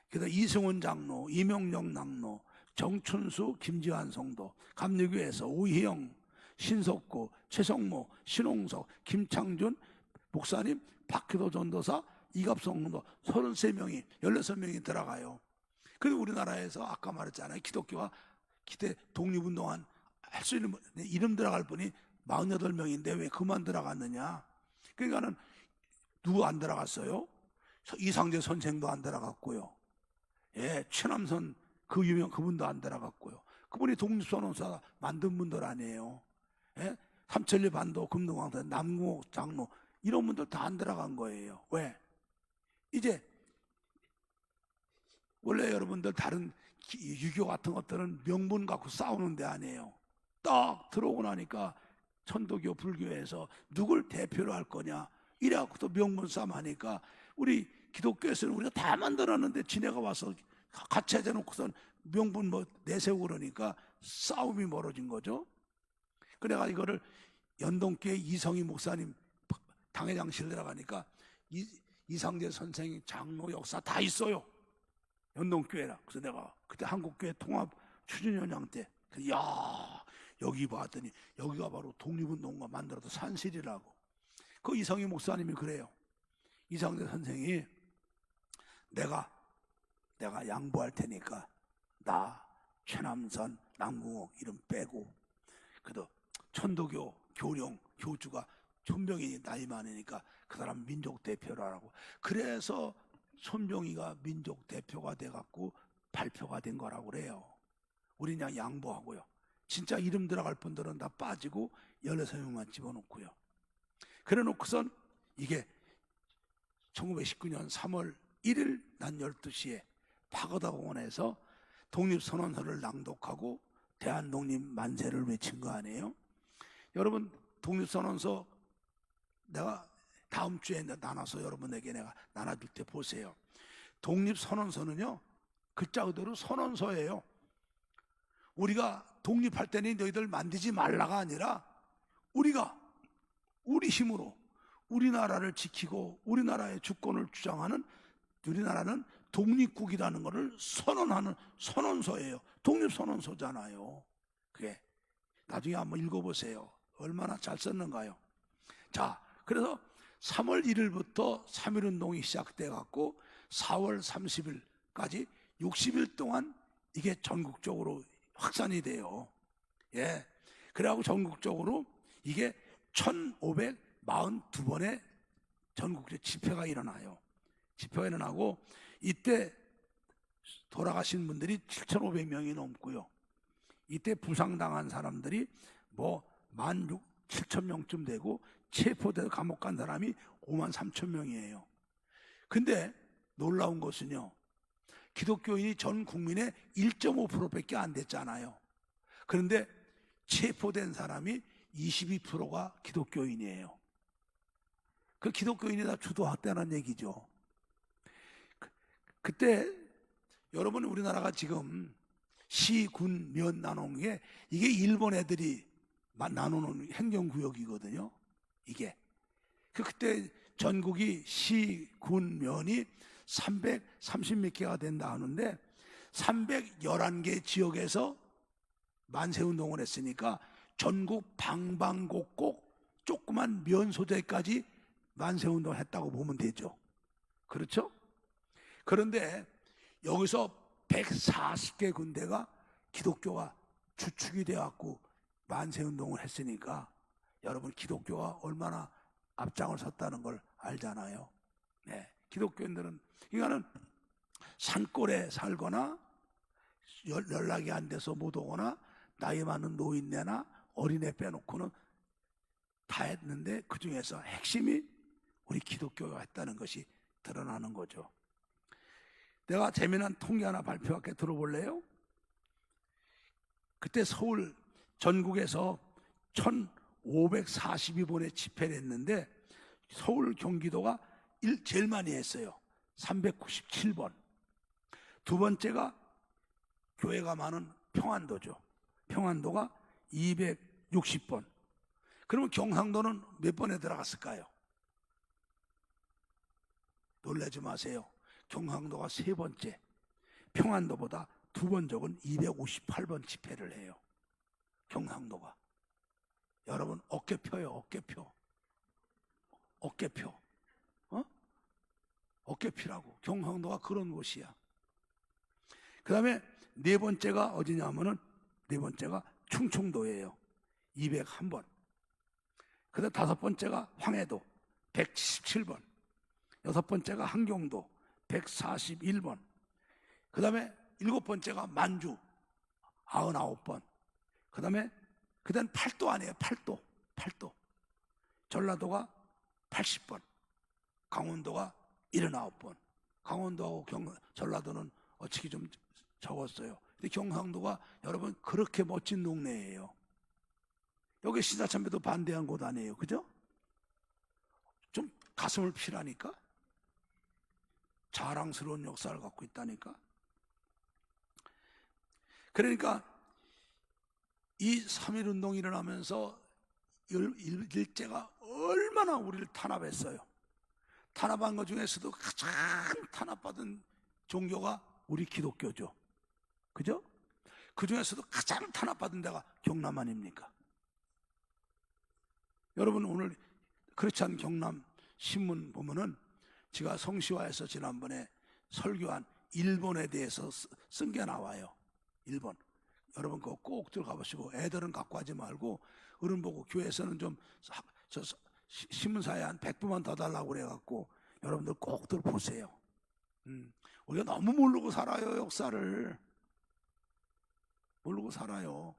그래서 이승훈 장로, 이명령 장로, 정춘수, 김지환 성도, 감리교에서 오희영, 신석구, 최성모, 신홍석, 김창준 목사님, 박효도 전도사, 이갑성 성도 33명이 16명이 들어가요. 그리고 우리나라에서 아까 말했잖아요. 기독교가 기대 독립운동한 할 수 있는 이름 들어갈 분이 48명인데 왜 그만 들어갔느냐? 그러니까는 누구 안 들어갔어요? 이상재 선생도 안 들어갔고요. 예, 최남선 그 유명 그분도 안 들어갔고요. 그분이 독립선언사 만든 분들 아니에요. 예? 삼천리 반도 금동왕사 남궁옥 장로 이런 분들 다 안 들어간 거예요. 왜? 이제 원래 여러분들 다른 유교 같은 것들은 명분 갖고 싸우는 데 아니에요. 딱 들어오고 나니까 천도교 불교에서 누굴 대표로 할 거냐 이래갖고 또 명분 싸움 하니까 우리 기독교에서는 우리가 다 만들었는데 지네가 와서 같이 해놓고선 명분 뭐 내세우고 그러니까 싸움이 벌어진 거죠. 그래가 이거를 연동교회 이성희 목사님 당회장실 들어가니까 이상재 선생님 장로 역사 다 있어요. 연동교회라. 그래서 내가 그때 한국교회 통합 추진위원장 때 야 여기 봤더니 여기가 바로 독립운동가 만들어도 산실이라고. 그 이성희 목사님이 그래요. 이상재 선생이 내가 양보할 테니까 나 최남선 남궁옥 이름 빼고 그래도 천도교 교령 교주가 손병이 나이 많으니까 그 사람 민족대표라고. 그래서 손병이가 민족대표가 돼갖고 발표가 된 거라고 그래요. 우리 그냥 양보하고요. 진짜 이름 들어갈 분들은 다 빠지고 16명만 집어넣고요. 그래 놓고선 이게 1919년 3월 1일 낮 12시에 파고다공원에서 독립선언서를 낭독하고 대한독립 만세를 외친 거 아니에요? 여러분 독립선언서 내가 다음 주에 나눠서 여러분에게 내가 나눠줄 때 보세요. 독립선언서는요 글자 그대로 선언서예요. 우리가 독립할 때는 너희들 만들지 말라가 아니라 우리가 우리 힘으로 우리나라를 지키고 우리나라의 주권을 주장하는 우리나라는 독립국이라는 것을 선언하는 선언서예요. 독립선언서잖아요. 그게 나중에 한번 읽어보세요. 얼마나 잘 썼는가요? 자, 그래서 3월 1일부터 3.1운동이 시작돼 갖고 4월 30일까지 60일 동안 이게 전국적으로 확산이 돼요. 예. 그래갖고 전국적으로 이게 1542번의 전국적 집회가 일어나요. 집회가 일어나고 이때 돌아가신 분들이 7,500명이 넘고요. 이때 부상당한 사람들이 뭐 17,000명쯤 되고 체포돼서 감옥 간 사람이 53,000명이에요. 근데 놀라운 것은요. 기독교인이 전 국민의 1.5%밖에 안 됐잖아요. 그런데 체포된 사람이 22%가 기독교인이에요. 그 기독교인이 다 주도했다는 얘기죠. 그때 여러분 우리나라가 지금 시, 군, 면 나누는 게 이게 일본 애들이 나누는 행정구역이거든요. 이게 그때 전국이 시, 군, 면이 330몇 개가 된다 하는데 311개 지역에서 만세운동을 했으니까 전국 방방곡곡 조그만 면 소재까지 만세운동을 했다고 보면 되죠. 그렇죠? 그런데 여기서 140개 군데가 기독교가 주축이 되어갖고 만세운동을 했으니까 여러분 기독교가 얼마나 앞장을 섰다는 걸 알잖아요. 네, 기독교인들은 이거는 산골에 살거나 연락이 안 돼서 못 오거나 나이 많은 노인네나 어린애 빼놓고는 다 했는데 그 중에서 핵심이 우리 기독교가 했다는 것이 드러나는 거죠. 내가 재미난 통계 하나 발표할게. 들어볼래요? 그때 서울 전국에서 1542번의 집회를 했는데 서울 경기도가 제일 많이 했어요. 397번. 두 번째가 교회가 많은 평안도죠. 평안도가 260번. 그러면 경상도는 몇 번에 들어갔을까요? 놀라지 마세요. 경상도가 세 번째, 평안도보다 두 번 적은 258번 집회를 해요. 경상도가. 여러분 어깨 펴요. 어깨 펴. 어깨 펴. 어깨 피라고. 경상도가 그런 곳이야. 그 다음에 네 번째가 어디냐면은 네 번째가 충청도예요. 201번. 그 다음 다섯 번째가 황해도 177번. 여섯 번째가 함경도 141번. 그 다음에 일곱 번째가 만주 99번. 그 다음 팔도 아니에요. 팔도. 전라도가 80번. 강원도가 79번. 강원도하고 전라도는 어찌기 좀 적었어요. 근데 경상도가 여러분 그렇게 멋진 동네예요. 여기 시사참배도 반대한 곳 아니에요. 그죠? 좀 가슴을 피라니까. 자랑스러운 역사를 갖고 있다니까. 그러니까 이 3.1운동이 일어나면서 일제가 얼마나 우리를 탄압했어요. 탄압한 것 중에서도 가장 탄압받은 종교가 우리 기독교죠. 그죠? 그 중에서도 가장 탄압받은 데가 경남 아닙니까? 여러분 오늘 그렇지 않은 경남 신문 보면은 제가 성시화에서 지난번에 설교한 일본에 대해서 쓴 게 나와요. 일본. 여러분 그거 꼭 들어가 보시고 애들은 갖고 하지 말고 어른 보고 교회에서는 좀 신문사에 한 100부만 더 달라고 그래갖고 여러분들 꼭들 보세요. 우리가 너무 모르고 살아요. 역사를 모르고 살아요.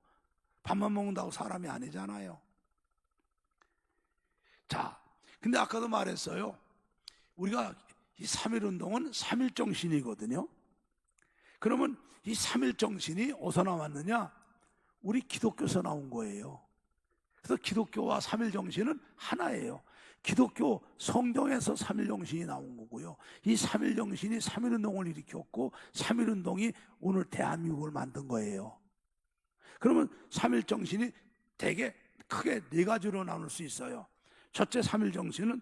밥만 먹는다고 사람이 아니잖아요. 자, 근데 아까도 말했어요. 우리가 이 3.1운동은 3.1 정신이거든요. 그러면 이 3.1 정신이 어디서 나왔느냐? 우리 기독교에서 나온 거예요. 그래서 기독교와 3.1 정신은 하나예요. 기독교 성경에서 3.1 정신이 나온 거고요. 이 3.1 정신이 3.1운동을 일으켰고 3.1운동이 오늘 대한민국을 만든 거예요. 그러면 3.1 정신이 되게 크게 네 가지로 나눌 수 있어요. 첫째 3.1 정신은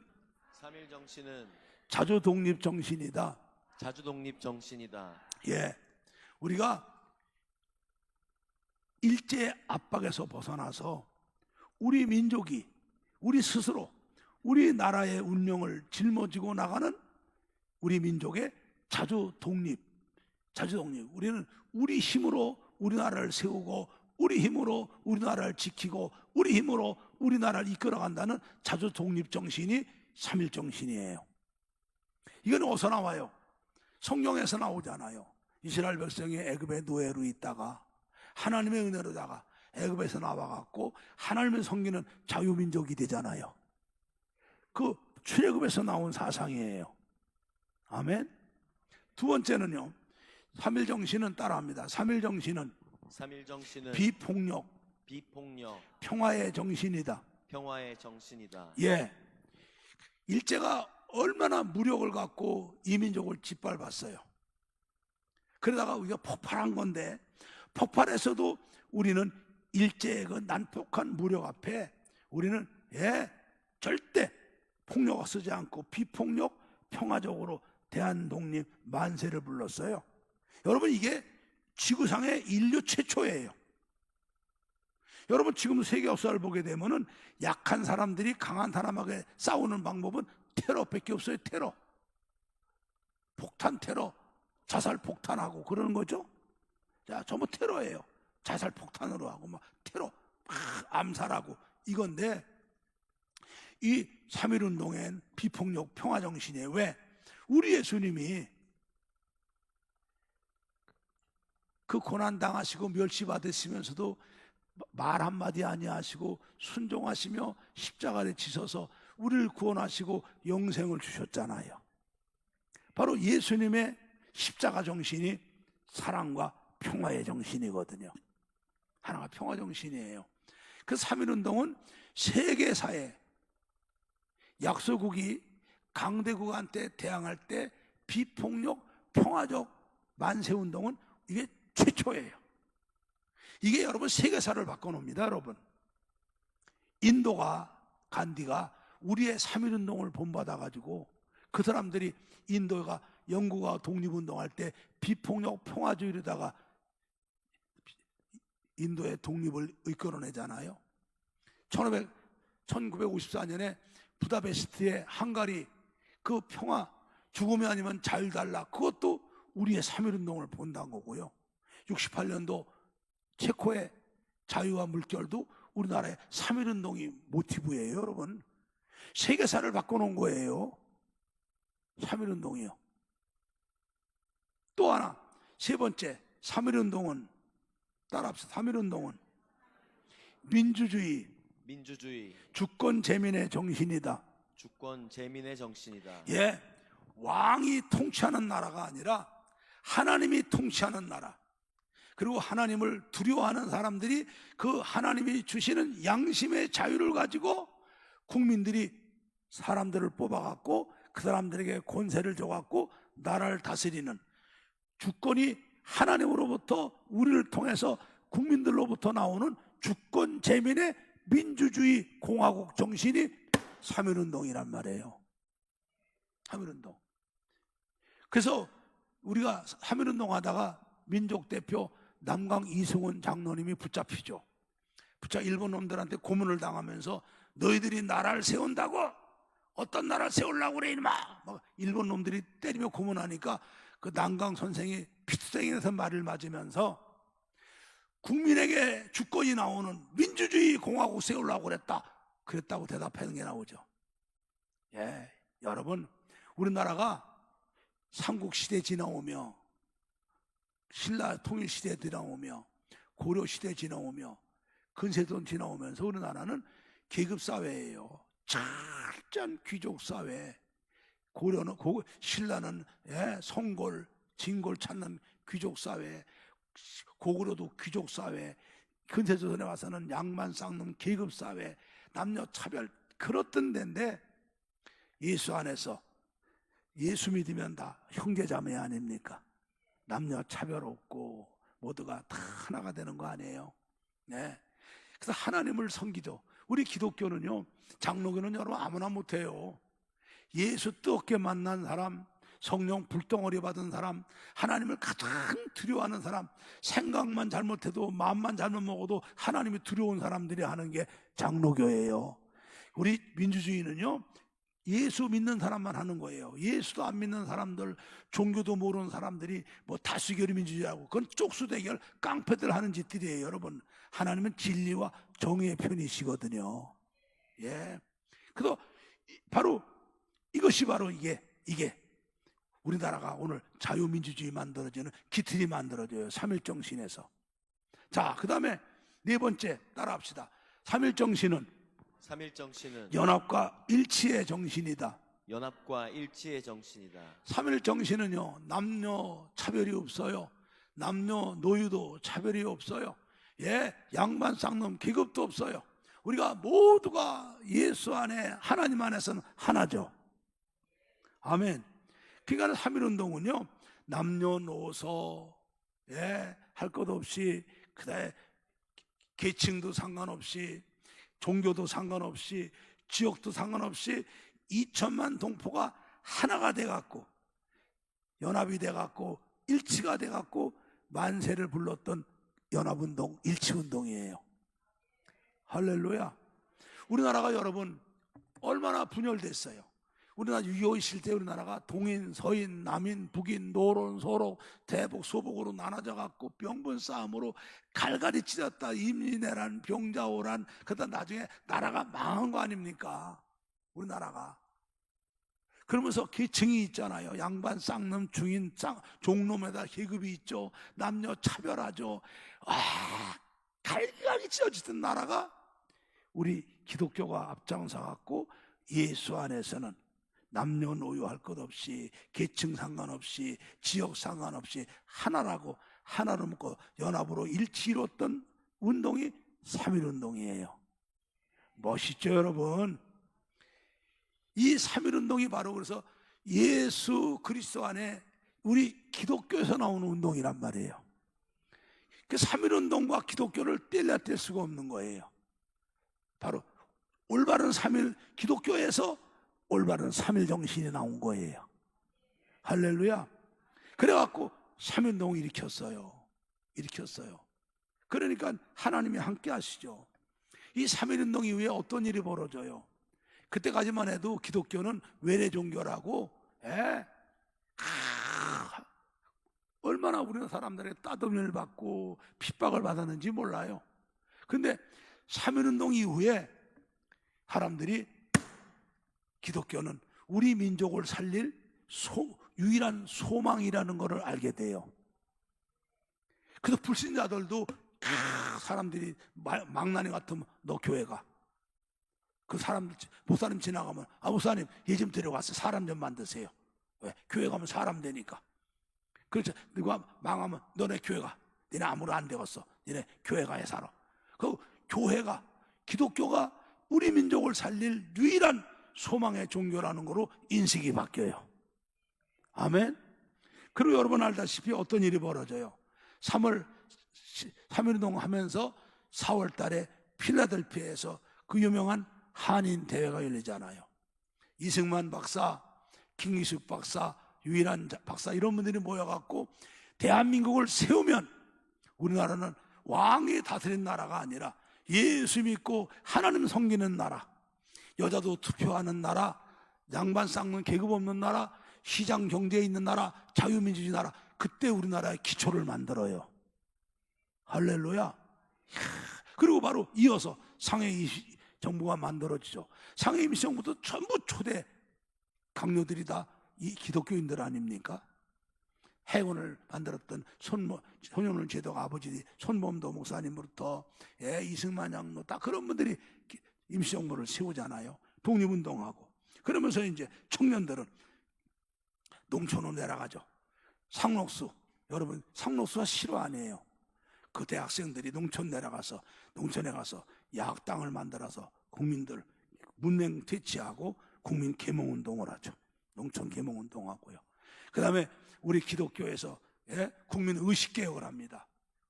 자주 독립 정신이다. 자주 독립 정신이다. 예, 우리가 일제 압박에서 벗어나서 우리 민족이 우리 스스로 우리나라의 운명을 짊어지고 나가는 우리 민족의 자주 독립. 우리는 우리 힘으로 우리나라를 세우고 우리 힘으로 우리나라를 지키고 우리 힘으로 우리나라를 이끌어간다는 자주 독립 정신이 3.1 정신이에요. 이건 어디서 나와요? 성경에서 나오잖아요. 이스라엘 백성이 애굽의 노예로 있다가 하나님의 은혜로다가 애굽에서 나와갖고 하나님을 섬기는 자유민족이 되잖아요. 그 출애굽에서 나온 사상이에요. 아멘. 두 번째는요. 3.1 정신은 따라합니다. 3.1 정신은 비폭력, 평화의 정신이다. 예. 일제가 얼마나 무력을 갖고 이 민족을 짓밟았어요. 그러다가 우리가 폭발한 건데 폭발에서도 우리는 일제의 그 난폭한 무력 앞에 우리는 절대 폭력을 쓰지 않고 비폭력 평화적으로 대한독립 만세를 불렀어요. 여러분, 이게 지구상의 인류 최초예요. 여러분, 지금 세계 역사를 보게 되면은 약한 사람들이 강한 사람에게 싸우는 방법은 테러밖에 없어요. 테러, 폭탄 테러, 자살 폭탄하고 그러는 거죠. 자, 전부 테러예요. 자살 폭탄으로 하고 막 테러, 암살하고 이건데, 이 3.1운동엔 비폭력 평화정신이에요. 왜? 우리 예수님이 그 고난당하시고 멸시받으시면서도 말 한마디 아니하시고 순종하시며 십자가에 지셔서 우리를 구원하시고 영생을 주셨잖아요. 바로 예수님의 십자가 정신이 사랑과 평화의 정신이거든요. 하나가 평화 정신이에요. 그 3.1운동은 세계사에 약소국이 강대국한테 대항할 때 비폭력 평화적 만세운동은 이게 최초예요. 이게 여러분 세계사를 바꿔놓습니다. 여러분, 인도가 간디가 우리의 3.1운동을 본받아가지고 그 사람들이 인도가 영국과 독립운동할 때 비폭력 평화주의로다가 인도의 독립을 이끌어내잖아요. 1954년에 부다페스트의 헝가리 그 평화, 죽음이 아니면 자유 달라, 그것도 우리의 3.1운동을 본다는 거고요. 68년도 체코의 자유와 물결도 우리나라의 3.1운동이 모티브예요. 여러분, 세계사를 바꿔놓은 거예요. 3.1운동이요. 또 하나, 세 번째, 3.1운동은 따라합시다. 3.1운동은 민주주의, 주권 재민의 정신이다. 주권 재민의 정신이다. 예, 왕이 통치하는 나라가 아니라 하나님이 통치하는 나라. 그리고 하나님을 두려워하는 사람들이 그 하나님이 주시는 양심의 자유를 가지고 국민들이 사람들을 뽑아갖고 그 사람들에게 권세를 줘갖고 나라를 다스리는, 주권이 하나님으로부터 우리를 통해서 국민들로부터 나오는 주권 재민의 민주주의 공화국 정신이 3.1운동이란 말이에요. 3.1운동. 그래서 우리가 3.1운동 하다가 민족 대표 남강 이승훈 장로님이 붙잡히죠. 일본 놈들한테 고문을 당하면서 너희들이 나라를 세운다고? 어떤 나라를 세우려고 그래 이놈아! 막 일본 놈들이 때리며 고문하니까 그 남강 선생이 피투성이 내서 말을 맞으면서 국민에게 주권이 나오는 민주주의 공화국 세우려고 그랬다고 대답하는 게 나오죠. 예, 여러분, 우리나라가 삼국시대 지나오며 신라 통일시대 지나오며 고려시대 지나오며 근세돈 지나오면서 우리나라는 계급사회예요. 철저한 귀족사회. 신라는 성골, 진골 찾는 귀족사회, 고구려도 귀족사회, 근세조선에 와서는 양만 쌍놈 계급사회, 남녀차별 그렇던 데인데, 예수 안에서 예수 믿으면 다 형제자매 아닙니까? 남녀 차별 없고 모두가 다 하나가 되는 거 아니에요? 네. 그래서 하나님을 섬기죠. 우리 기독교는요, 장로교는 여러분 아무나 못해요. 예수 뜨겁게 만난 사람, 성령 불덩어리 받은 사람, 하나님을 가장 두려워하는 사람, 생각만 잘못해도 마음만 잘못 먹어도 하나님이 두려운 사람들이 하는 게 장로교예요. 우리 민주주의는요, 예수 믿는 사람만 하는 거예요. 예수도 안 믿는 사람들, 종교도 모르는 사람들이 뭐 다수결이 민주주의하고, 그건 쪽수대결 깡패들 하는 짓들이에요. 여러분, 하나님은 진리와 정의의 편이시거든요. 예. 그래서 바로 이것이 바로 이게 우리나라가 오늘 자유민주주의 만들어지는 기틀이 만들어져요. 3.1정신에서. 자, 그 다음에 네 번째 따라합시다. 3.1정신은 연합과 일치의 정신이다. 연합과 일치의 정신이다. 3.1정신은요, 남녀 차별이 없어요. 남녀 노유도 차별이 없어요. 예, 양반 쌍놈 계급도 없어요. 우리가 모두가 예수 안에, 하나님 안에서는 하나죠. 아멘. 그러니까 3.1운동은요, 남녀노소 할 것 없이, 그다음에 계층도 상관없이, 종교도 상관없이, 지역도 상관없이 2천만 동포가 하나가 돼갖고, 연합이 돼갖고, 일치가 돼갖고 만세를 불렀던 연합운동, 일치운동이에요. 할렐루야. 우리나라가 여러분 얼마나 분열됐어요. 우리나라 6.25 있을 때 우리나라가 동인, 서인, 남인, 북인, 노론, 소록, 대북, 소북으로 나눠져 갖고 병분 싸움으로 갈갈이 찢었다. 임진왜란, 병자호란, 그러다 나중에 나라가 망한 거 아닙니까? 우리나라가. 그러면서 계층이 있잖아요. 양반, 쌍놈, 중인, 종놈에다 계급이 있죠. 남녀 차별하죠. 갈갈이 찢어지던 나라가 우리 기독교가 앞장서 갖고 예수 안에서는 남녀노소 할 것 없이, 계층 상관없이, 지역 상관없이 하나라고, 하나로 묶고 연합으로 일치 이뤘던 운동이 3.1운동이에요. 멋있죠 여러분? 이 3.1운동이 바로 그래서 예수 그리스도 안에 우리 기독교에서 나오는 운동이란 말이에요. 그 3.1운동과 기독교를 뗄 수가 없는 거예요. 바로 올바른 3.1, 기독교에서 올바른 3.1 정신이 나온 거예요. 할렐루야. 그래갖고 3.1운동을 일으켰어요. 그러니까 하나님이 함께 하시죠. 이 3.1운동 이후에 어떤 일이 벌어져요? 그때까지만 해도 기독교는 외래 종교라고, 얼마나 우리나라 사람들에게 따돌림을 받고 핍박을 받았는지 몰라요. 근데 3.1운동 이후에 사람들이 기독교는 우리 민족을 살릴 유일한 소망이라는 것을 알게 돼요. 그래서 불신자들도 사람들이 망나니 같으면 너 교회 가. 그 사람, 목사님 지나가면 목사님 얘 좀 데려가서 사람 좀 만드세요. 왜? 교회 가면 사람 되니까. 그렇죠. 누가 망하면 너네 교회 가. 너네 아무로 안 되겠어. 너네 교회 가야 살아. 그 교회가, 기독교가 우리 민족을 살릴 유일한 소망의 종교라는 거로 인식이 바뀌어요. 아멘. 그리고 여러분 알다시피 어떤 일이 벌어져요? 3.1운동 하면서 4월 달에 필라델피아에서 그 유명한 한인 대회가 열리잖아요. 이승만 박사, 김기숙 박사, 유일한 박사 이런 분들이 모여갖고 대한민국을 세우면 우리나라는 왕이 다스린 나라가 아니라 예수 믿고 하나님 섬기는 나라, 여자도 투표하는 나라, 양반 쌍는 계급 없는 나라, 시장 경제에 있는 나라, 자유민주주의 나라, 그때 우리나라의 기초를 만들어요. 할렐루야. 그리고 바로 이어서 상해 정부가 만들어지죠. 상해 임시정부도 전부 초대 강요들이 다 이 기독교인들 아닙니까? 해군을 만들었던 손현훈 제독 아버지 손범도 목사님부터 이승만 장로 다 그런 분들이 임시정부를 세우잖아요. 독립운동하고. 그러면서 이제 청년들은 농촌으로 내려가죠. 상록수, 여러분 상록수가 실화 아니에요. 그 대학생들이 농촌에 가서 야학 땅을 만들어서 국민들 문맹 퇴치하고 국민 계몽운동을 하죠. 농촌 계몽운동하고요. 그 다음에 우리 기독교에서 국민 의식개혁을 합니다.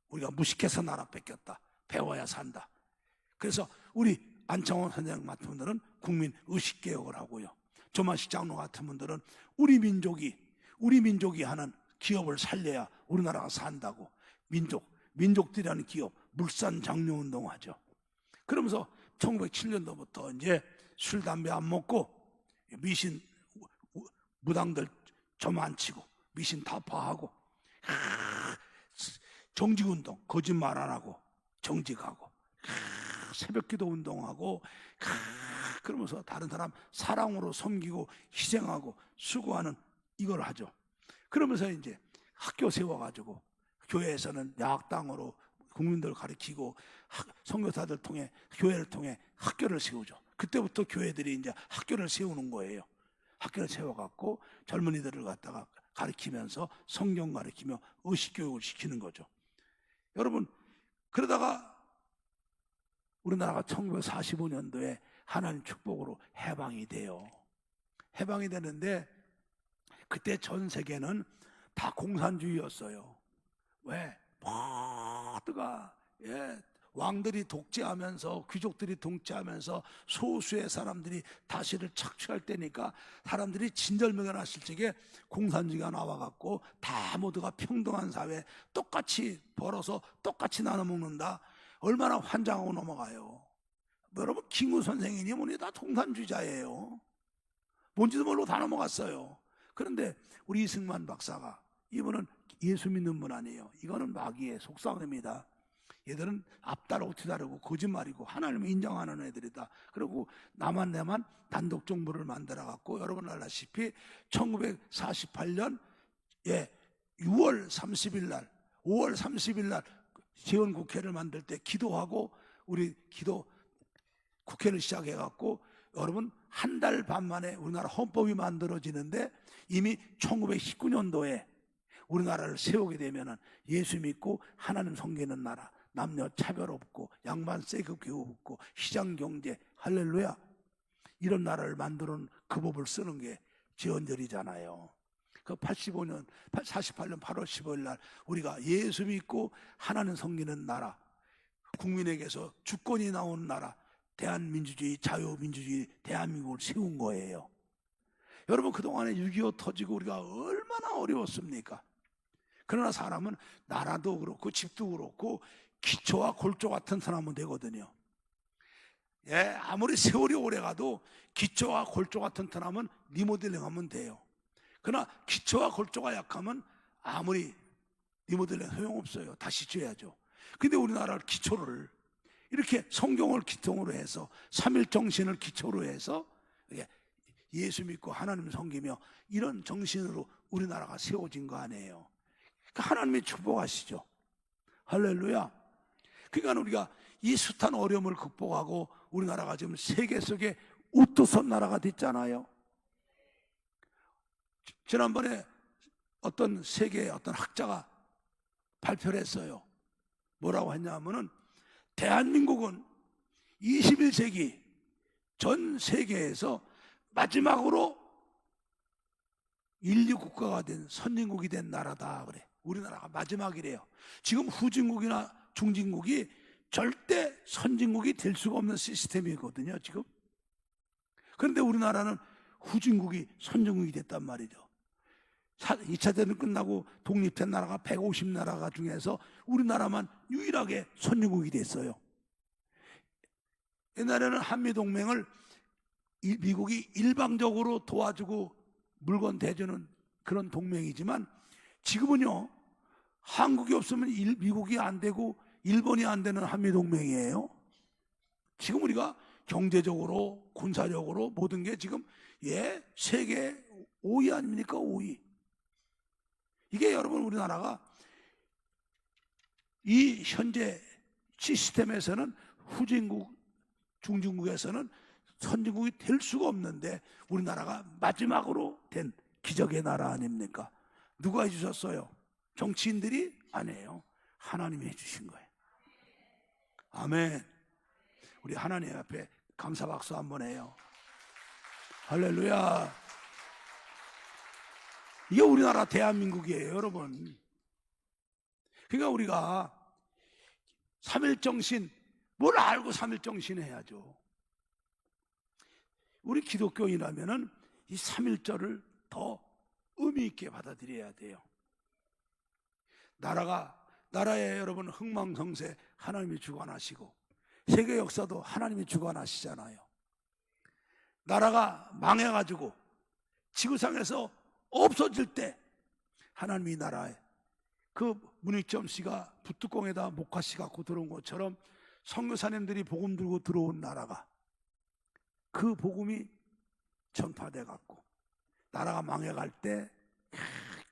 우리가 무식해서 나라 뺏겼다. 배워야 산다. 그래서 우리 안창원 선생 같은 분들은 국민 의식개혁을 하고요. 조만식 장로 같은 분들은 우리 민족이 하는 기업을 살려야 우리나라가 산다고 민족들이라는 기업 물산 장려운동 하죠. 그러면서 1907년도부터 이제 술 담배 안 먹고 미신 무당들 점 안 치고 미신 타파하고 정직운동 거짓말 안 하고 정직하고 새벽기도 운동하고 그러면서 다른 사람 사랑으로 섬기고 희생하고 수고하는 이걸 하죠. 그러면서 이제 학교 세워가지고 교회에서는 야학당으로 국민들을 가르치고 선교사들 통해 교회를 통해 학교를 세우죠. 그때부터 교회들이 이제 학교를 세우는 거예요. 학교를 세워갖고 젊은이들을 갖다가 가르치면서 성경 가르치며 의식교육을 시키는 거죠. 여러분 그러다가 우리나라가 1945년도에 하나님 축복으로 해방이 돼요. 해방이 되는데 그때 전 세계는 다 공산주의였어요. 왜? 모두가 왕들이 독재하면서 귀족들이 독재하면서 소수의 사람들이 다시를 착취할 때니까 사람들이 진절명연하실 적에 공산주의가 나와갖고 다 모두가 평등한 사회 똑같이 벌어서 똑같이 나눠 먹는다. 얼마나 환장하고 넘어가요. 여러분 김구 선생이니 뭐니 다 공산주의자예요. 뭔지도 모르고 다 넘어갔어요. 그런데 우리 이승만 박사가 이분은 예수 믿는 분 아니에요. 이거는 마귀의 속삭임이다. 얘들은 앞다르고 뒤다르고 거짓말이고 하나님을 인정하는 애들이다. 그리고 나만 내만 단독 정부를 만들어 갖고 여러분 알다시피 1948년 6월 30일 날 5월 30일 날 재헌국회를 만들 때 기도하고 우리 기도 국회를 시작해 갖고 여러분 한 달 반 만에 우리나라 헌법이 만들어지는데 이미 1919년도에 우리나라를 세우게 되면은 예수 믿고 하나님 섬기는 나라, 남녀 차별 없고 양반 세금 교육 없고 시장 경제 할렐루야 이런 나라를 만드는 그 법을 쓰는 게 제헌절이잖아요. 그 48년 8월 15일 날 우리가 예수 믿고 하나님 섬기는 나라, 국민에게서 주권이 나오는 나라, 대한민주주의, 자유민주주의 대한민국을 세운 거예요. 여러분 그동안에 6.25 터지고 우리가 얼마나 어려웠습니까? 그러나 사람은 나라도 그렇고 집도 그렇고 기초와 골조 같은 사람은 되거든요. 아무리 세월이 오래가도 기초와 골조 같은 사람은 리모델링하면 돼요. 그러나 기초와 골조가 약하면 아무리 리모델링 소용없어요. 다시 지어야죠. 근데 우리나라를 기초를 이렇게 성경을 기초로 해서 삼일정신을 기초로 해서 예수 믿고 하나님 섬기며 이런 정신으로 우리나라가 세워진 거 아니에요. 그러니까 하나님이 축복하시죠. 할렐루야. 그러니까 우리가 이 숱한 어려움을 극복하고 우리나라가 지금 세계 속에 우뚝 나라가 됐잖아요. 지난번에 어떤 세계의 어떤 학자가 발표를 했어요. 뭐라고 했냐면은 대한민국은 21세기 전 세계에서 마지막으로 인류 국가가 된 선진국이 된 나라다 그래. 우리나라가 마지막이래요. 지금 후진국이나 중진국이 절대 선진국이 될 수가 없는 시스템이거든요 지금. 그런데 우리나라는 후진국이 선진국이 됐단 말이죠. 2차 대전 끝나고 독립된 나라가 150나라가 중에서 우리나라만 유일하게 선진국이 됐어요. 옛날에는 한미동맹을 미국이 일방적으로 도와주고 물건 대주는 그런 동맹이지만 지금은요 한국이 없으면 미국이 안 되고 일본이 안 되는 한미동맹이에요. 지금 우리가 경제적으로 군사적으로 모든 게 지금 세계 5위 아닙니까? 5위. 이게 여러분 우리나라가 이 현재 시스템에서는 후진국, 중진국에서는 선진국이 될 수가 없는데 우리나라가 마지막으로 된 기적의 나라 아닙니까? 누가 해주셨어요? 정치인들이 아니에요. 하나님이 해주신 거예요. 아멘. 우리 하나님 앞에 감사 박수 한번 해요. 할렐루야. 이게 우리나라 대한민국이에요 여러분. 그러니까 우리가 삼일정신 뭘 알고 삼일정신 해야죠. 우리 기독교인이라면은 이 삼일절을 더 의미 있게 받아들여야 돼요. 나라에 여러분 흥망성쇠 하나님이 주관하시고 세계 역사도 하나님이 주관하시잖아요. 나라가 망해가지고 지구상에서 없어질 때 하나님이 나라에 그 문익점 씨가 북두공에다 목화씨 갖고 들어온 것처럼 선교사님들이 복음 들고 들어온 나라가 그 복음이 전파돼 갖고 나라가 망해갈 때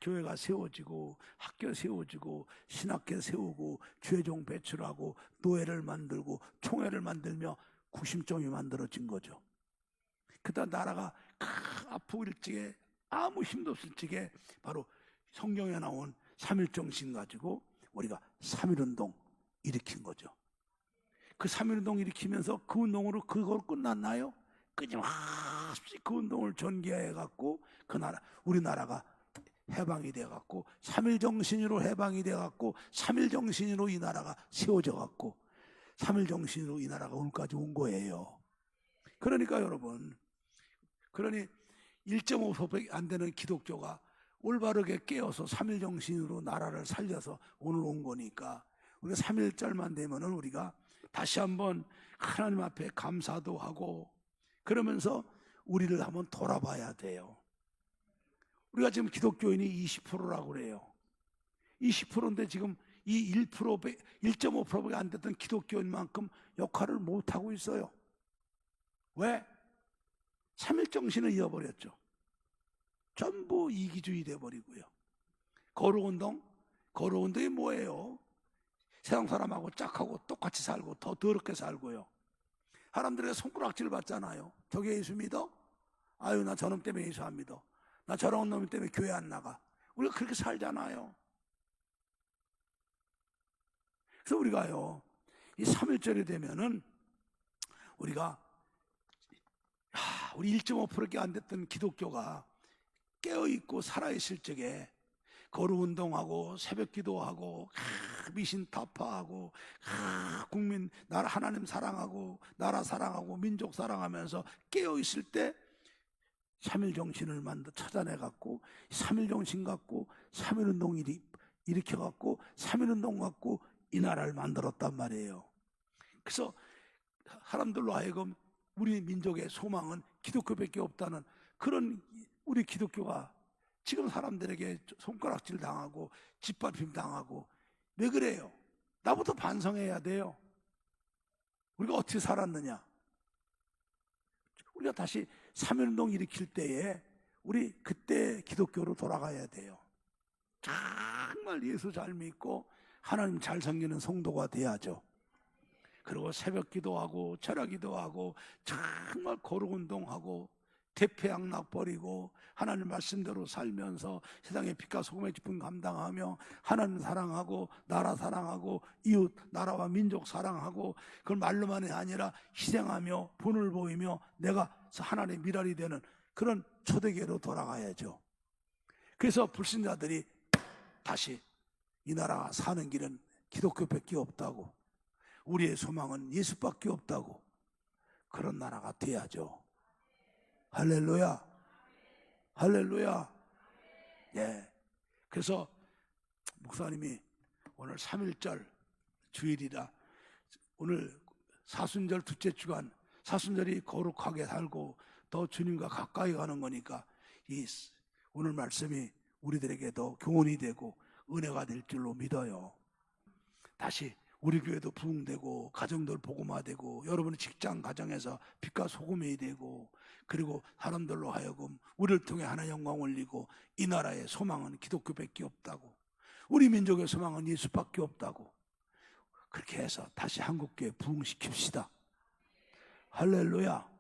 교회가 세워지고 학교 세워지고 신학교 세우고 죄종 배출하고 노예를 만들고 총회를 만들며 구심점이 만들어진 거죠. 그다음 나라가 아프고 일찍에 아무 힘도 없을 적에 바로 성경에 나온 삼일정신 가지고 우리가 삼일운동 일으킨 거죠. 그 삼일운동 일으키면서 그 운동으로 그걸 끝났나요? 끊임없이 그 운동을 전개해 갖고 그 나라 우리나라가 해방이 돼갖고 3일 정신으로 해방이 돼갖고 3일 정신으로 이 나라가 세워져갖고 3일 정신으로 이 나라가 오늘까지 온 거예요. 그러니까 여러분, 그러니 1.5%밖에 안 되는 기독교가 올바르게 깨어서 3일 정신으로 나라를 살려서 오늘 온 거니까 우리가 3일절만 되면은 우리가 다시 한번 하나님 앞에 감사도 하고 그러면서 우리를 한번 돌아봐야 돼요. 우리가 지금 기독교인이 20%라고 그래요. 20%인데 지금 이 1.5%밖에 안 됐던 기독교인만큼 역할을 못하고 있어요. 왜? 3일 정신을 잃어버렸죠. 전부 이기주의 돼버리고요. 거룩운동이 뭐예요? 세상 사람하고 짝하고 똑같이 살고 더 더럽게 살고요. 사람들에게 손가락질 받잖아요. 저게 예수 믿어? 아유, 나 저놈 때문에 예수 안 믿어. 나 저런 놈 때문에 교회 안 나가. 우리가 그렇게 살잖아요. 그래서 우리가요, 이 3일절이 되면은 우리가 우리 1.5%밖에 안 됐던 기독교가 깨어있고 살아있을 적에 거룩운동하고 새벽기도하고 미신 타파하고 국민 나라 하나님 사랑하고 나라 사랑하고 민족 사랑하면서 깨어있을 때 3일 정신을 찾아내갖고 3일 정신 갖고 3.1운동 일으켜갖고 3.1운동 갖고 이 나라를 만들었단 말이에요. 그래서 사람들로 하여금 우리 민족의 소망은 기독교밖에 없다는 그런 우리 기독교가 지금 사람들에게 손가락질 당하고 짓밟힘 당하고 왜 그래요? 나부터 반성해야 돼요. 우리가 어떻게 살았느냐? 우리가 다시 3.1운동 일으킬 때에 우리 그때 기독교로 돌아가야 돼요. 정말 예수 잘 믿고 하나님 잘 섬기는 성도가 돼야죠. 그리고 새벽 기도하고 철야 기도하고 정말 거룩운동하고 대패양락 버리고 하나님 말씀대로 살면서 세상의 빛과 소금의 기쁨 감당하며 하나님 사랑하고 나라 사랑하고 이웃 나라와 민족 사랑하고 그걸 말로만이 아니라 희생하며 본을 보이며 내가 하나님의 미랄이 되는 그런 초대교회로 돌아가야죠. 그래서 불신자들이 다시 이 나라 사는 길은 기독교밖에 없다고, 우리의 소망은 예수밖에 없다고, 그런 나라가 돼야죠. 할렐루야, 할렐루야. 예. 그래서 목사님이 오늘 3.1절 주일이라 오늘 사순절 둘째 주간 사순절이 거룩하게 살고 더 주님과 가까이 가는 거니까 이 오늘 말씀이 우리들에게도 교훈이 되고 은혜가 될 줄로 믿어요. 다시 우리 교회도 부흥되고 가정들 복음화되고 여러분의 직장 가정에서 빛과 소금이 되고 그리고 사람들로 하여금 우리를 통해 하나님 영광 올리고 이 나라의 소망은 기독교밖에 없다고, 우리 민족의 소망은 예수밖에 없다고, 그렇게 해서 다시 한국교회 부흥시킵시다. 할렐루야.